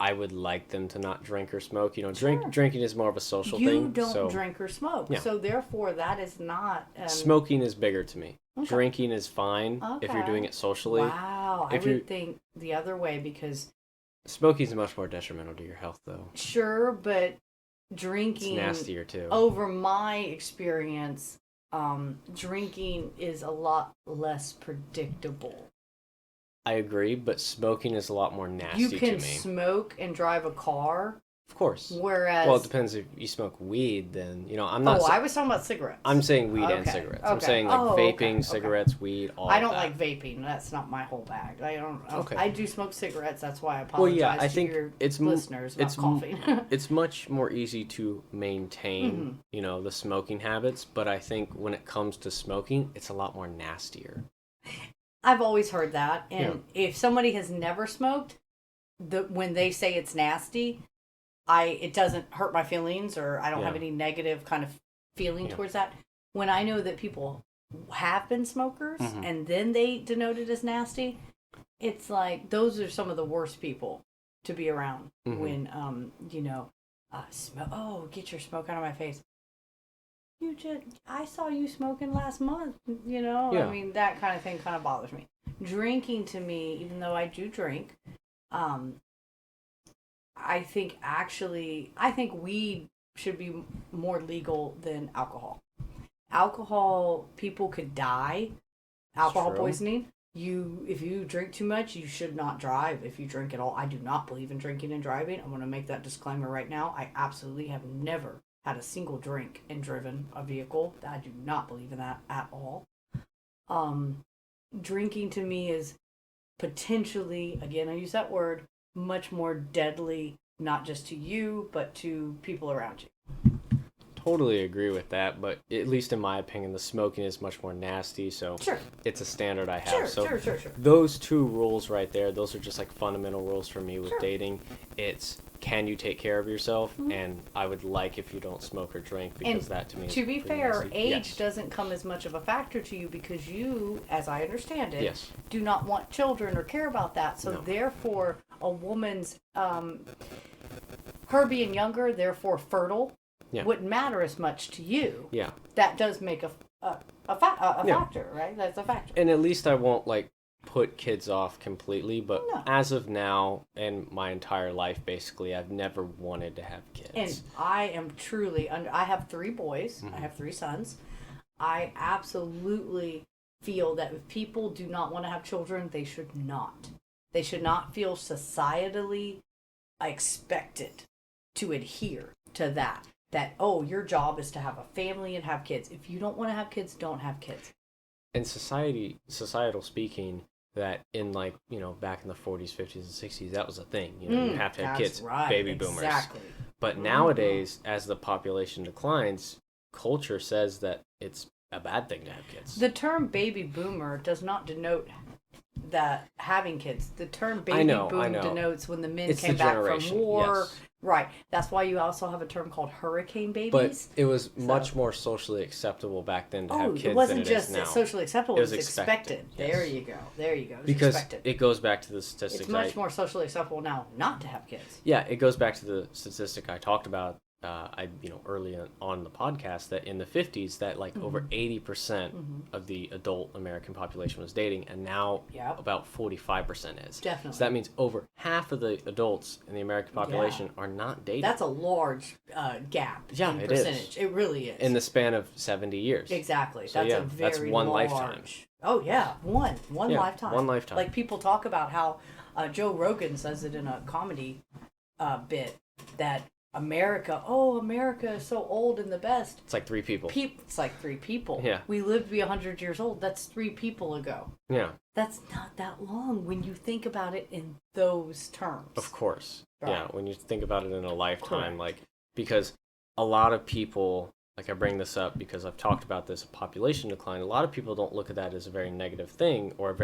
[SPEAKER 1] I would like them to not drink or smoke. Drinking is more of a social thing.
[SPEAKER 2] You don't drink or smoke.
[SPEAKER 1] Yeah.
[SPEAKER 2] So therefore, that is not...
[SPEAKER 1] Smoking is bigger to me.
[SPEAKER 2] Okay.
[SPEAKER 1] Drinking is fine if you're doing it socially.
[SPEAKER 2] Wow. I would think the other way, because...
[SPEAKER 1] Smoking is much more detrimental to your health, though.
[SPEAKER 2] Sure, but drinking...
[SPEAKER 1] It's nastier, too.
[SPEAKER 2] Over my experience, drinking is a lot less predictable.
[SPEAKER 1] I agree, but smoking is a lot more nasty
[SPEAKER 2] You
[SPEAKER 1] to
[SPEAKER 2] can
[SPEAKER 1] me.
[SPEAKER 2] smoke and drive a car.
[SPEAKER 1] Of course.
[SPEAKER 2] Whereas...
[SPEAKER 1] Well, it depends if you smoke weed, then, I'm not...
[SPEAKER 2] I was talking about cigarettes.
[SPEAKER 1] I'm saying weed and cigarettes. I'm saying, vaping, cigarettes, weed, all
[SPEAKER 2] I don't
[SPEAKER 1] that.
[SPEAKER 2] like vaping. That's not my whole bag. I don't...
[SPEAKER 1] Okay.
[SPEAKER 2] I do smoke cigarettes. That's why I apologize to your listeners about coughing.
[SPEAKER 1] It's much more easy to maintain, the smoking habits, but I think when it comes to smoking, it's a lot more nastier.
[SPEAKER 2] I've always heard that, and if somebody has never smoked, when they say it's nasty, it doesn't hurt my feelings, or I don't have any negative kind of feeling towards that. When I know that people have been smokers and then they denote it as nasty, it's like those are some of the worst people to be around when get your smoke out of my face. I saw you smoking last month, I mean, that kind of thing kind of bothers me. Drinking to me, even though I do drink, I think weed should be more legal than alcohol. Alcohol, people could die. Alcohol poisoning. If you drink too much, you should not drive if you drink at all. I do not believe in drinking and driving. I'm going to make that disclaimer right now. I absolutely have never had a single drink and driven a vehicle. I do not believe in that at all. Drinking to me is potentially, again, I use that word, much more deadly, not just to you, but to people around you.
[SPEAKER 1] Totally agree with that, but at least in my opinion, the smoking is much more nasty, so it's a standard I have.
[SPEAKER 2] Sure.
[SPEAKER 1] Those two rules right there, those are just like fundamental rules for me with dating. It's, can you take care of yourself? And I would like if you don't smoke or drink, because that to me is
[SPEAKER 2] to be fair,
[SPEAKER 1] nasty.
[SPEAKER 2] age doesn't come as much of a factor to you because you, as I understand it,
[SPEAKER 1] Yes.
[SPEAKER 2] do not want children or care about that. So therefore, a woman's, her being younger, therefore fertile, wouldn't matter as much to you.
[SPEAKER 1] Yeah.
[SPEAKER 2] That does make a factor, right? That's a factor.
[SPEAKER 1] And at least I won't put kids off completely, but as of now, and my entire life basically, I've never wanted to have kids.
[SPEAKER 2] And I am truly I have 3 boys. I have 3 sons. I absolutely feel that if people do not want to have children, they should not. They should not feel societally expected to adhere. to that, oh, your job is to have a family and have kids. If you don't want to have kids, don't have kids.
[SPEAKER 1] And societal speaking, that in like, back in the 40s, 50s, and 60s, that was a thing. You have to have kids,
[SPEAKER 2] right.
[SPEAKER 1] baby boomers.
[SPEAKER 2] Exactly.
[SPEAKER 1] But nowadays, as the population declines, culture says that it's a bad thing to have kids.
[SPEAKER 2] The term baby boomer does not denote that having kids. The term baby boom denotes when the men came back from war.
[SPEAKER 1] Yes.
[SPEAKER 2] Right. That's why you also have a term called hurricane babies.
[SPEAKER 1] But it was much more socially acceptable back then to have kids
[SPEAKER 2] it wasn't
[SPEAKER 1] than it
[SPEAKER 2] just
[SPEAKER 1] is now.
[SPEAKER 2] Socially acceptable. It was expected.
[SPEAKER 1] Yes.
[SPEAKER 2] There you go. It was
[SPEAKER 1] because
[SPEAKER 2] expected.
[SPEAKER 1] It goes back to the statistics.
[SPEAKER 2] It's much more socially acceptable now not to have kids.
[SPEAKER 1] Yeah, it goes back to the statistic I talked about early on the podcast, that in the 50s that like over 80% of the adult American population was dating, and now about 45% is.
[SPEAKER 2] Definitely.
[SPEAKER 1] So that means over half of the adults in the American population are not dating.
[SPEAKER 2] That's a large gap in percentage.
[SPEAKER 1] Is.
[SPEAKER 2] It really is.
[SPEAKER 1] In the span of 70 years.
[SPEAKER 2] Exactly.
[SPEAKER 1] So, that's one lifetime.
[SPEAKER 2] Oh yeah, one lifetime.
[SPEAKER 1] One lifetime.
[SPEAKER 2] Like people talk about how Joe Rogan says it in a comedy bit that America is so old and the best.
[SPEAKER 1] It's like 3 people.
[SPEAKER 2] It's like 3 people.
[SPEAKER 1] Yeah.
[SPEAKER 2] We lived to be 100 years old. That's 3 people ago.
[SPEAKER 1] Yeah.
[SPEAKER 2] That's not that long when you think about it in those terms.
[SPEAKER 1] Of course.
[SPEAKER 2] Right.
[SPEAKER 1] Yeah, when you think about it in a lifetime,
[SPEAKER 2] Correct.
[SPEAKER 1] because a lot of people, I bring this up because I've talked about this population decline. A lot of people don't look at that as a very negative thing or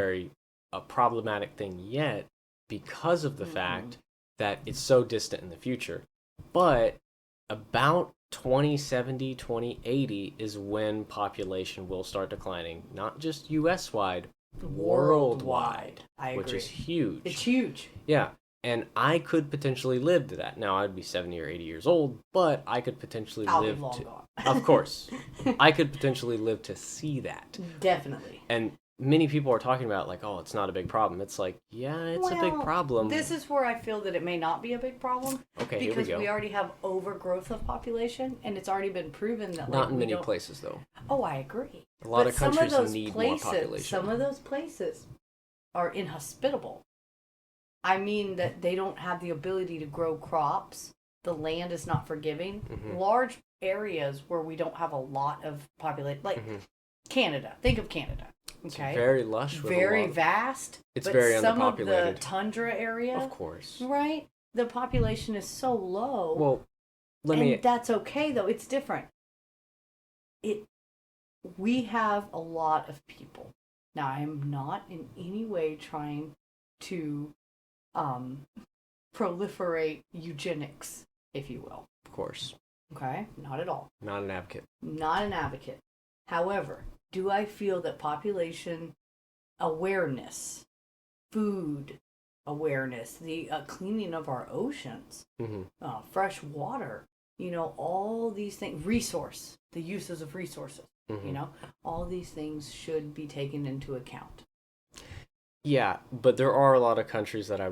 [SPEAKER 1] a problematic thing yet, because of the fact that it's so distant in the future. But about 2070, 2080 is when population will start declining, not just US-wide, worldwide.
[SPEAKER 2] I agree.
[SPEAKER 1] Which is huge.
[SPEAKER 2] It's huge.
[SPEAKER 1] Yeah, and I could potentially live to that. Now, I'd be 70 or 80 years old, but I could potentially live
[SPEAKER 2] be long
[SPEAKER 1] to...
[SPEAKER 2] gone.
[SPEAKER 1] Of course. I could potentially live to see that.
[SPEAKER 2] Definitely.
[SPEAKER 1] And many people are talking about, like, oh, it's not a big problem. It's like, yeah, it's a big problem.
[SPEAKER 2] This is where I feel that it may not be a big problem.
[SPEAKER 1] Okay,
[SPEAKER 2] because
[SPEAKER 1] here we go.
[SPEAKER 2] we already have overgrowth of population, and it's already been proven that
[SPEAKER 1] not in many places, though.
[SPEAKER 2] Oh, I agree.
[SPEAKER 1] A lot of countries need more population.
[SPEAKER 2] Some of those places are inhospitable. I mean that they don't have the ability to grow crops. The land is not forgiving. Large areas where we don't have a lot of population, like Canada. Think of Canada. Okay.
[SPEAKER 1] It's very lush.
[SPEAKER 2] Very vast.
[SPEAKER 1] It's
[SPEAKER 2] but
[SPEAKER 1] very
[SPEAKER 2] some
[SPEAKER 1] underpopulated.
[SPEAKER 2] of the tundra area.
[SPEAKER 1] Of course.
[SPEAKER 2] Right? The population is so low.
[SPEAKER 1] Well,
[SPEAKER 2] that's okay though. It's different. We have a lot of people. Now, I am not in any way trying to proliferate eugenics, if you will.
[SPEAKER 1] Of course.
[SPEAKER 2] Okay? Not at all.
[SPEAKER 1] Not an advocate.
[SPEAKER 2] Not an advocate. However, do I feel that population awareness, food awareness, the cleaning of our oceans, fresh water, all these things, the uses of resources, all these things should be taken into account.
[SPEAKER 1] Yeah, but there are a lot of countries that I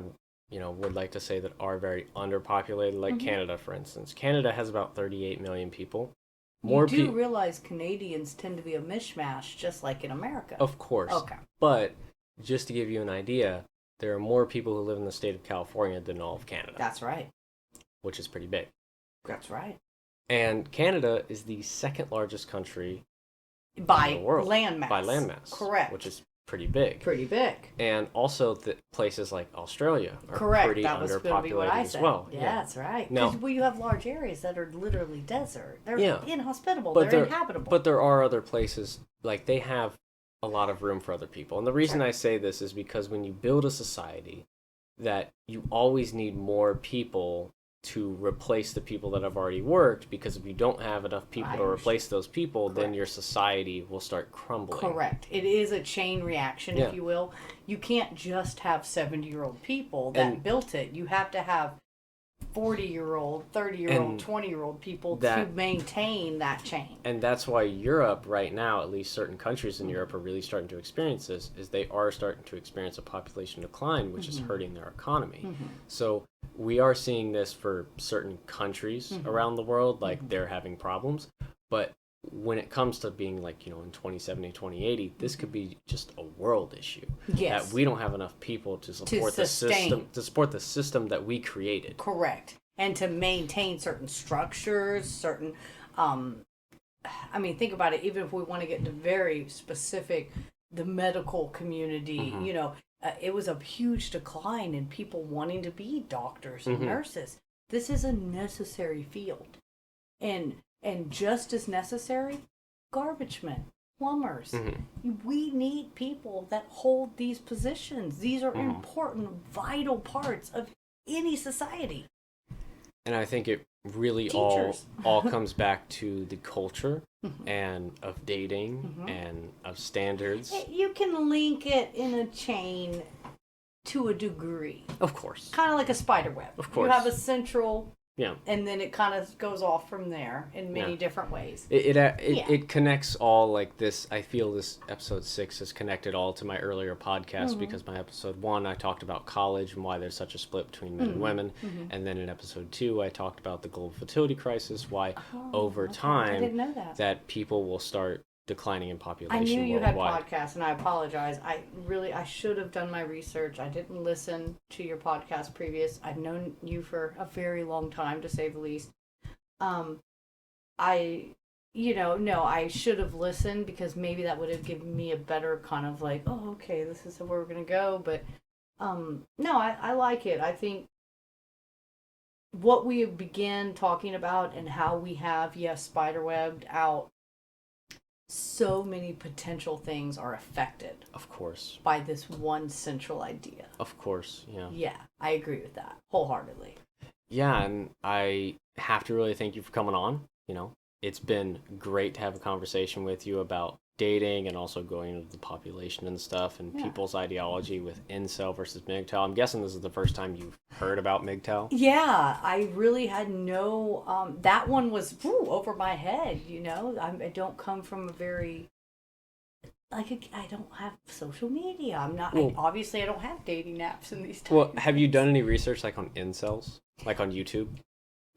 [SPEAKER 1] would like to say that are very underpopulated, like Canada, for instance. Canada has about 38 million people.
[SPEAKER 2] You do realize Canadians tend to be a mishmash, just like in America.
[SPEAKER 1] Of course.
[SPEAKER 2] Okay.
[SPEAKER 1] But just to give you an idea, there are more people who live in the state of California than all of Canada.
[SPEAKER 2] That's right.
[SPEAKER 1] Which is pretty big.
[SPEAKER 2] That's right.
[SPEAKER 1] And Canada is the second largest country
[SPEAKER 2] by
[SPEAKER 1] in the world.
[SPEAKER 2] Landmass.
[SPEAKER 1] By landmass.
[SPEAKER 2] Correct.
[SPEAKER 1] Which is pretty big.
[SPEAKER 2] Pretty big.
[SPEAKER 1] And also plates like Australia are
[SPEAKER 2] Correct.
[SPEAKER 1] pretty
[SPEAKER 2] that was
[SPEAKER 1] underpopulated
[SPEAKER 2] what I
[SPEAKER 1] as
[SPEAKER 2] said.
[SPEAKER 1] well.
[SPEAKER 2] Yeah, that's right.
[SPEAKER 1] Now,
[SPEAKER 2] Because you have large areas that are literally desert. They're inhospitable. They're inhabitable.
[SPEAKER 1] But there are other places, like they have a lot of room for other people. And the reason I say this is because when you build a society, that you always need more people to replace the people that have already worked, because if you don't have enough people to replace those people, then your society will start crumbling.
[SPEAKER 2] Correct. It is a chain reaction, if you will. You can't just have 70-year-old people that built it. You have to have 40-year-old, 30-year-old, 20-year-old people to maintain that chain.
[SPEAKER 1] And that's why Europe right now, at least certain countries in Europe, are really starting to experience this, is they are starting to experience a population decline, which is hurting their economy. So we are seeing this for certain countries around the world, like they're having problems. But when it comes to being like, in 2070, 2080, this could be just a world issue.
[SPEAKER 2] Yes.
[SPEAKER 1] That we don't have enough people to support the system that we created.
[SPEAKER 2] Correct. and to maintain certain structures, certain, I mean, think about it. Even if we want to get into very specific, the medical community,
[SPEAKER 1] Mm-hmm.
[SPEAKER 2] you know, it was a huge decline in people wanting to be doctors and
[SPEAKER 1] Mm-hmm.
[SPEAKER 2] nurses. This is a necessary field, and just as necessary, garbage men, plumbers.
[SPEAKER 1] Mm-hmm.
[SPEAKER 2] We need people that hold these positions. These are
[SPEAKER 1] Mm-hmm.
[SPEAKER 2] important, vital parts of any society.
[SPEAKER 1] And I think it really
[SPEAKER 2] Teachers.
[SPEAKER 1] all comes back to the culture
[SPEAKER 2] Mhm.
[SPEAKER 1] and of dating
[SPEAKER 2] Mhm.
[SPEAKER 1] and of standards.
[SPEAKER 2] You can link it in a chain to a degree.
[SPEAKER 1] Of course.
[SPEAKER 2] Kind of like a spider web.
[SPEAKER 1] Of course.
[SPEAKER 2] You have a central,
[SPEAKER 1] Yeah.
[SPEAKER 2] and then it kind of goes off from there in many
[SPEAKER 1] Yeah.
[SPEAKER 2] different ways.
[SPEAKER 1] It connects all, like this. I feel this episode 6 is connected all to my earlier podcast
[SPEAKER 2] Mm-hmm.
[SPEAKER 1] because my episode 1 I talked about college and why there's such a split between men and women, and then in episode 2 I talked about the global fertility crisis, why over
[SPEAKER 2] Okay. I
[SPEAKER 1] time
[SPEAKER 2] didn't know that.
[SPEAKER 1] people will start declining in population
[SPEAKER 2] I knew you had
[SPEAKER 1] worldwide.
[SPEAKER 2] podcasts, and I apologize. I should have done my research. I didn't listen to your podcast previous. I've known you for a very long time, to say the least. I should have listened, because maybe that would have given me a better kind of like, oh, okay, this is where we're gonna go. But no, I like it. I think what we began talking about and how we have, spiderwebbed out, so many potential things are affected
[SPEAKER 1] Of course.
[SPEAKER 2] by this one central idea.
[SPEAKER 1] Of course, yeah.
[SPEAKER 2] Yeah, I agree with that wholeheartedly.
[SPEAKER 1] Yeah, and I have to really thank you for coming on. It's been great to have a conversation with you about dating and also going into the population and stuff and people's ideology with incel versus MGTOW. I'm guessing this is the first time you've heard about MGTOW.
[SPEAKER 2] Yeah, I really had no, that one was over my head, I don't come from a very, I don't have social media. I'm not, obviously I don't have dating apps in these times.
[SPEAKER 1] Well, have you done any research like on incels? Like on YouTube?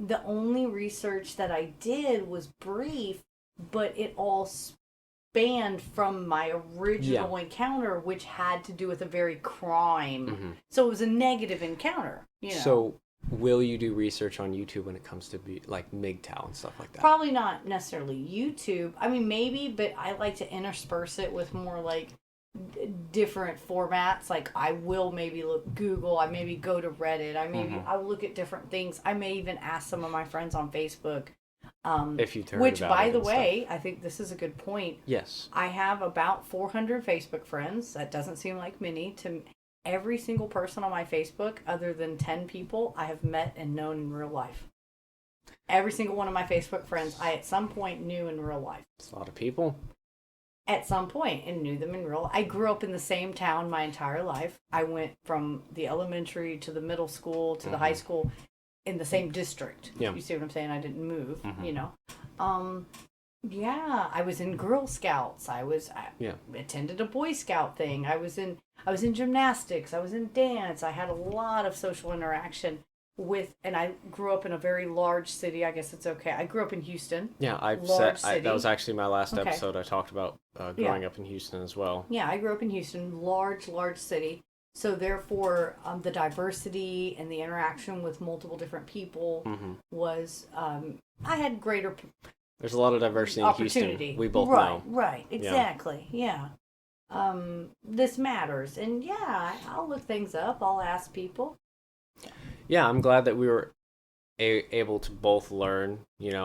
[SPEAKER 2] The only research that I did was brief, but it all spanned from my original encounter, which had to do with a very crime.
[SPEAKER 1] Mm-hmm.
[SPEAKER 2] So it was a negative encounter,
[SPEAKER 1] So will you do research on YouTube when it comes to like MGTOW and stuff like that?
[SPEAKER 2] Probably not necessarily YouTube. I mean, maybe, but I like to intersperse it with more like different formats. Like I will maybe look Google, I maybe go to Reddit, I'll look at different things. I may even ask some of my friends on Facebook,
[SPEAKER 1] if you heard
[SPEAKER 2] which
[SPEAKER 1] about
[SPEAKER 2] by
[SPEAKER 1] it
[SPEAKER 2] the
[SPEAKER 1] and
[SPEAKER 2] way,
[SPEAKER 1] stuff.
[SPEAKER 2] I think this is a good point.
[SPEAKER 1] Yes.
[SPEAKER 2] I have about 400 Facebook friends. That doesn't seem like many to every single person on my Facebook, other than 10 people I have met and known in real life. Every single one of my Facebook friends I at some point knew in real life.
[SPEAKER 1] It's a lot of people.
[SPEAKER 2] At some point, and knew them in real. I grew up in the same town my entire life. I went from the elementary to the middle school to the high school in the same district.
[SPEAKER 1] Yeah.
[SPEAKER 2] You see what I'm saying? I didn't move, Yeah, I was in Girl Scouts. I attended a Boy Scout thing. I was in gymnastics. I was in dance. I had a lot of social interaction with, and I grew up in a very large city. I guess it's okay. I grew up in Houston.
[SPEAKER 1] Yeah, that was actually my last episode. I talked about growing up in Houston as well.
[SPEAKER 2] Yeah, I grew up in Houston, large city. So therefore, the diversity and the interaction with multiple different people was, I had greater
[SPEAKER 1] There's a lot of diversity in Houston. We both know.
[SPEAKER 2] Right, exactly. Yeah. This matters. And I'll look things up. I'll ask people.
[SPEAKER 1] Yeah, I'm glad that we were able to both learn,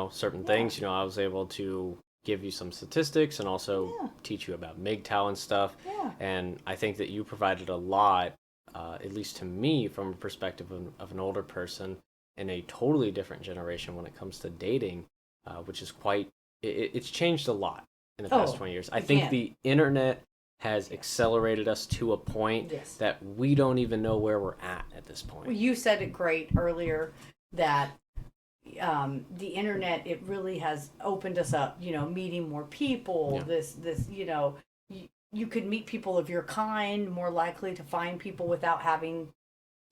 [SPEAKER 1] certain things. I was able to give you some statistics and also teach you about MGTOW and stuff.
[SPEAKER 2] Yeah.
[SPEAKER 1] And I think that you provided a lot, at least to me, from a perspective of an older person in a totally different generation when it comes to dating, which is it's changed a lot in the past 20 years. I think the internet has accelerated us to a point that we don't even know where we're at this point.
[SPEAKER 2] Well, you said it great earlier that the internet, it really has opened us up, meeting more people. You could meet people of your kind, more likely to find people without having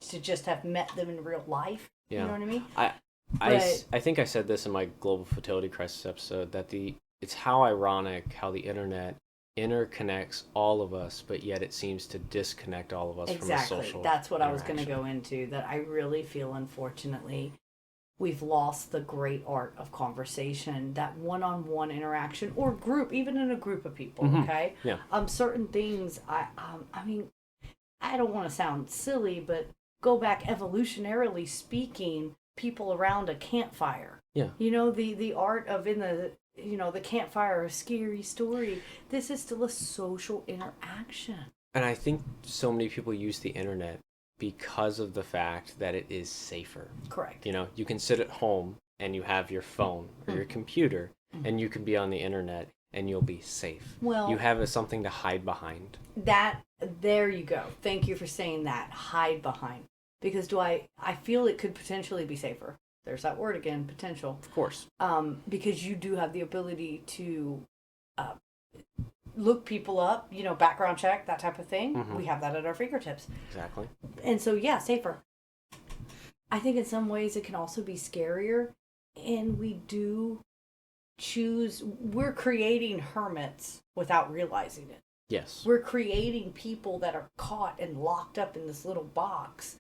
[SPEAKER 2] to just have met them in real life. You know what I mean?
[SPEAKER 1] I think I said this in my global fertility crisis episode, that it's how ironic how the internet interconnects all of us, but yet it seems to disconnect all of us from a social
[SPEAKER 2] That's what I was
[SPEAKER 1] interaction.
[SPEAKER 2] going to go into, that I really feel, unfortunately, we've lost the great art of conversation, that one-on-one interaction, or group, even in a group of people. Okay.
[SPEAKER 1] Yeah.
[SPEAKER 2] Certain things, I mean, I don't want to sound silly, but go back evolutionarily speaking, people around a campfire.
[SPEAKER 1] Yeah.
[SPEAKER 2] The art of in the the campfire, a scary story. This is still a social interaction.
[SPEAKER 1] And I think so many people use the internet because of the fact that it is safer.
[SPEAKER 2] Correct.
[SPEAKER 1] You can sit at home and you have your phone or your computer and you can be on the internet and you'll be safe.
[SPEAKER 2] Well,
[SPEAKER 1] you have something to hide behind.
[SPEAKER 2] There you go. Thank you for saying that. Hide behind. Because I feel it could potentially be safer. There's that word again, potential.
[SPEAKER 1] Of course.
[SPEAKER 2] Because you do have the ability to look people up, background check, that type of thing. We have that at our fingertips.
[SPEAKER 1] Exactly.
[SPEAKER 2] And so, yeah, safer. I think in some ways it can also be scarier. And we do we're creating hermits without realizing it.
[SPEAKER 1] Yes.
[SPEAKER 2] We're creating people that are caught and locked up in this little box.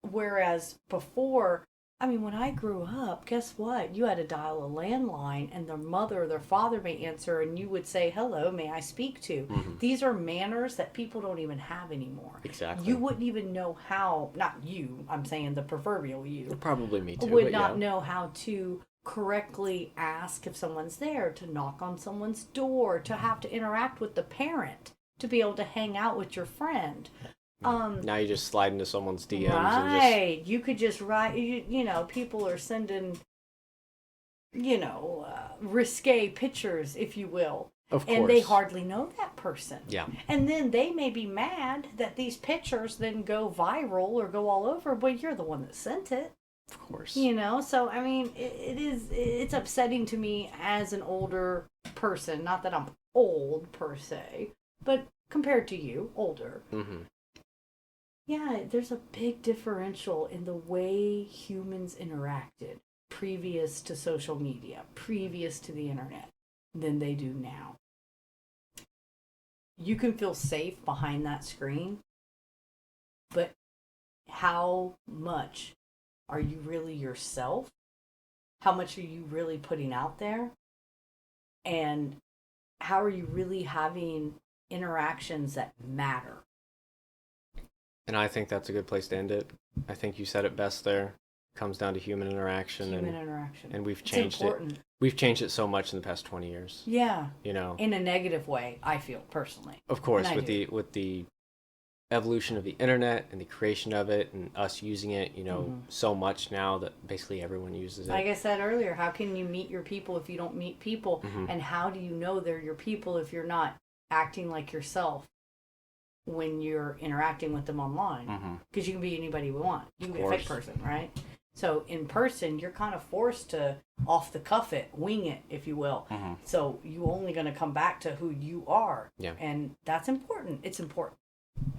[SPEAKER 2] Whereas before, when I grew up, guess what? You had to dial a landline and their mother or their father may answer and you would say, hello, may I speak to? These are manners that people don't even have anymore.
[SPEAKER 1] Exactly.
[SPEAKER 2] You wouldn't even know how, not you, I'm saying the proverbial you.
[SPEAKER 1] Probably me too.
[SPEAKER 2] Would not know how to correctly ask if someone's there, to knock on someone's door, to have to interact with the parent, to be able to hang out with your friend.
[SPEAKER 1] Now you just slide into someone's DMs.
[SPEAKER 2] Right. You could just write, people are sending, risque pictures, if you will.
[SPEAKER 1] Of course.
[SPEAKER 2] And they hardly know that person.
[SPEAKER 1] Yeah.
[SPEAKER 2] And then they may be mad that these pictures then go viral or go all over, but you're the one that sent it.
[SPEAKER 1] Of course.
[SPEAKER 2] So, it's upsetting to me as an older person. Not that I'm old, per se, but compared to you, older. Yeah, there's a big differential in the way humans interacted previous to social media, previous to the internet, than they do now. You can feel safe behind that screen, but how much are you really yourself? How much are you really putting out there? And how are you really having interactions that matter?
[SPEAKER 1] And I think that's a good place to end it. I think you said it best there. It comes down to human interaction. And we've changed it. We've changed it so much in the past 20 years.
[SPEAKER 2] Yeah. In a negative way, I feel personally.
[SPEAKER 1] Of course, with the evolution of the internet and the creation of it and us using it, so much now that basically everyone uses it.
[SPEAKER 2] Like I said earlier, how can you meet your people if you don't meet people? And how do you know they're your people if you're not acting like yourself when you're interacting with them online? Because you can be anybody we want. You can be a fake person, right? So in person, you're kind of forced to off the cuff it, wing it, if you will. So you're only going to come back to who you are.
[SPEAKER 1] Yeah.
[SPEAKER 2] And that's important. It's important.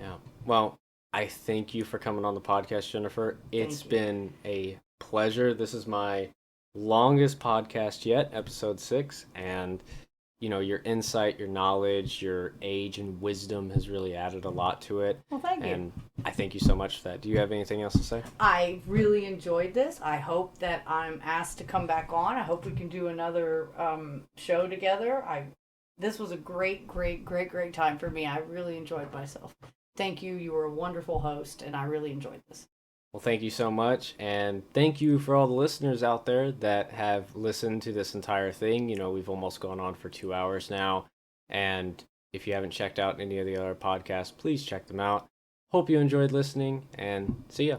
[SPEAKER 1] Yeah. Well, I thank you for coming on the podcast, Jennifer. It's been a pleasure. This is my longest podcast yet, episode 6. And, your insight, your knowledge, your age and wisdom has really added a lot to it.
[SPEAKER 2] Well, thank you.
[SPEAKER 1] And I thank you so much for that. Do you have anything else to say?
[SPEAKER 2] I really enjoyed this. I hope that I'm asked to come back on. I hope we can do another show together. This was a great time for me. I really enjoyed myself. Thank you. You were a wonderful host, and I really enjoyed this.
[SPEAKER 1] Well, thank you so much, and thank you for all the listeners out there that have listened to this entire thing. We've almost gone on for 2 hours now, and if you haven't checked out any of the other podcasts, please check them out. Hope you enjoyed listening, and see ya.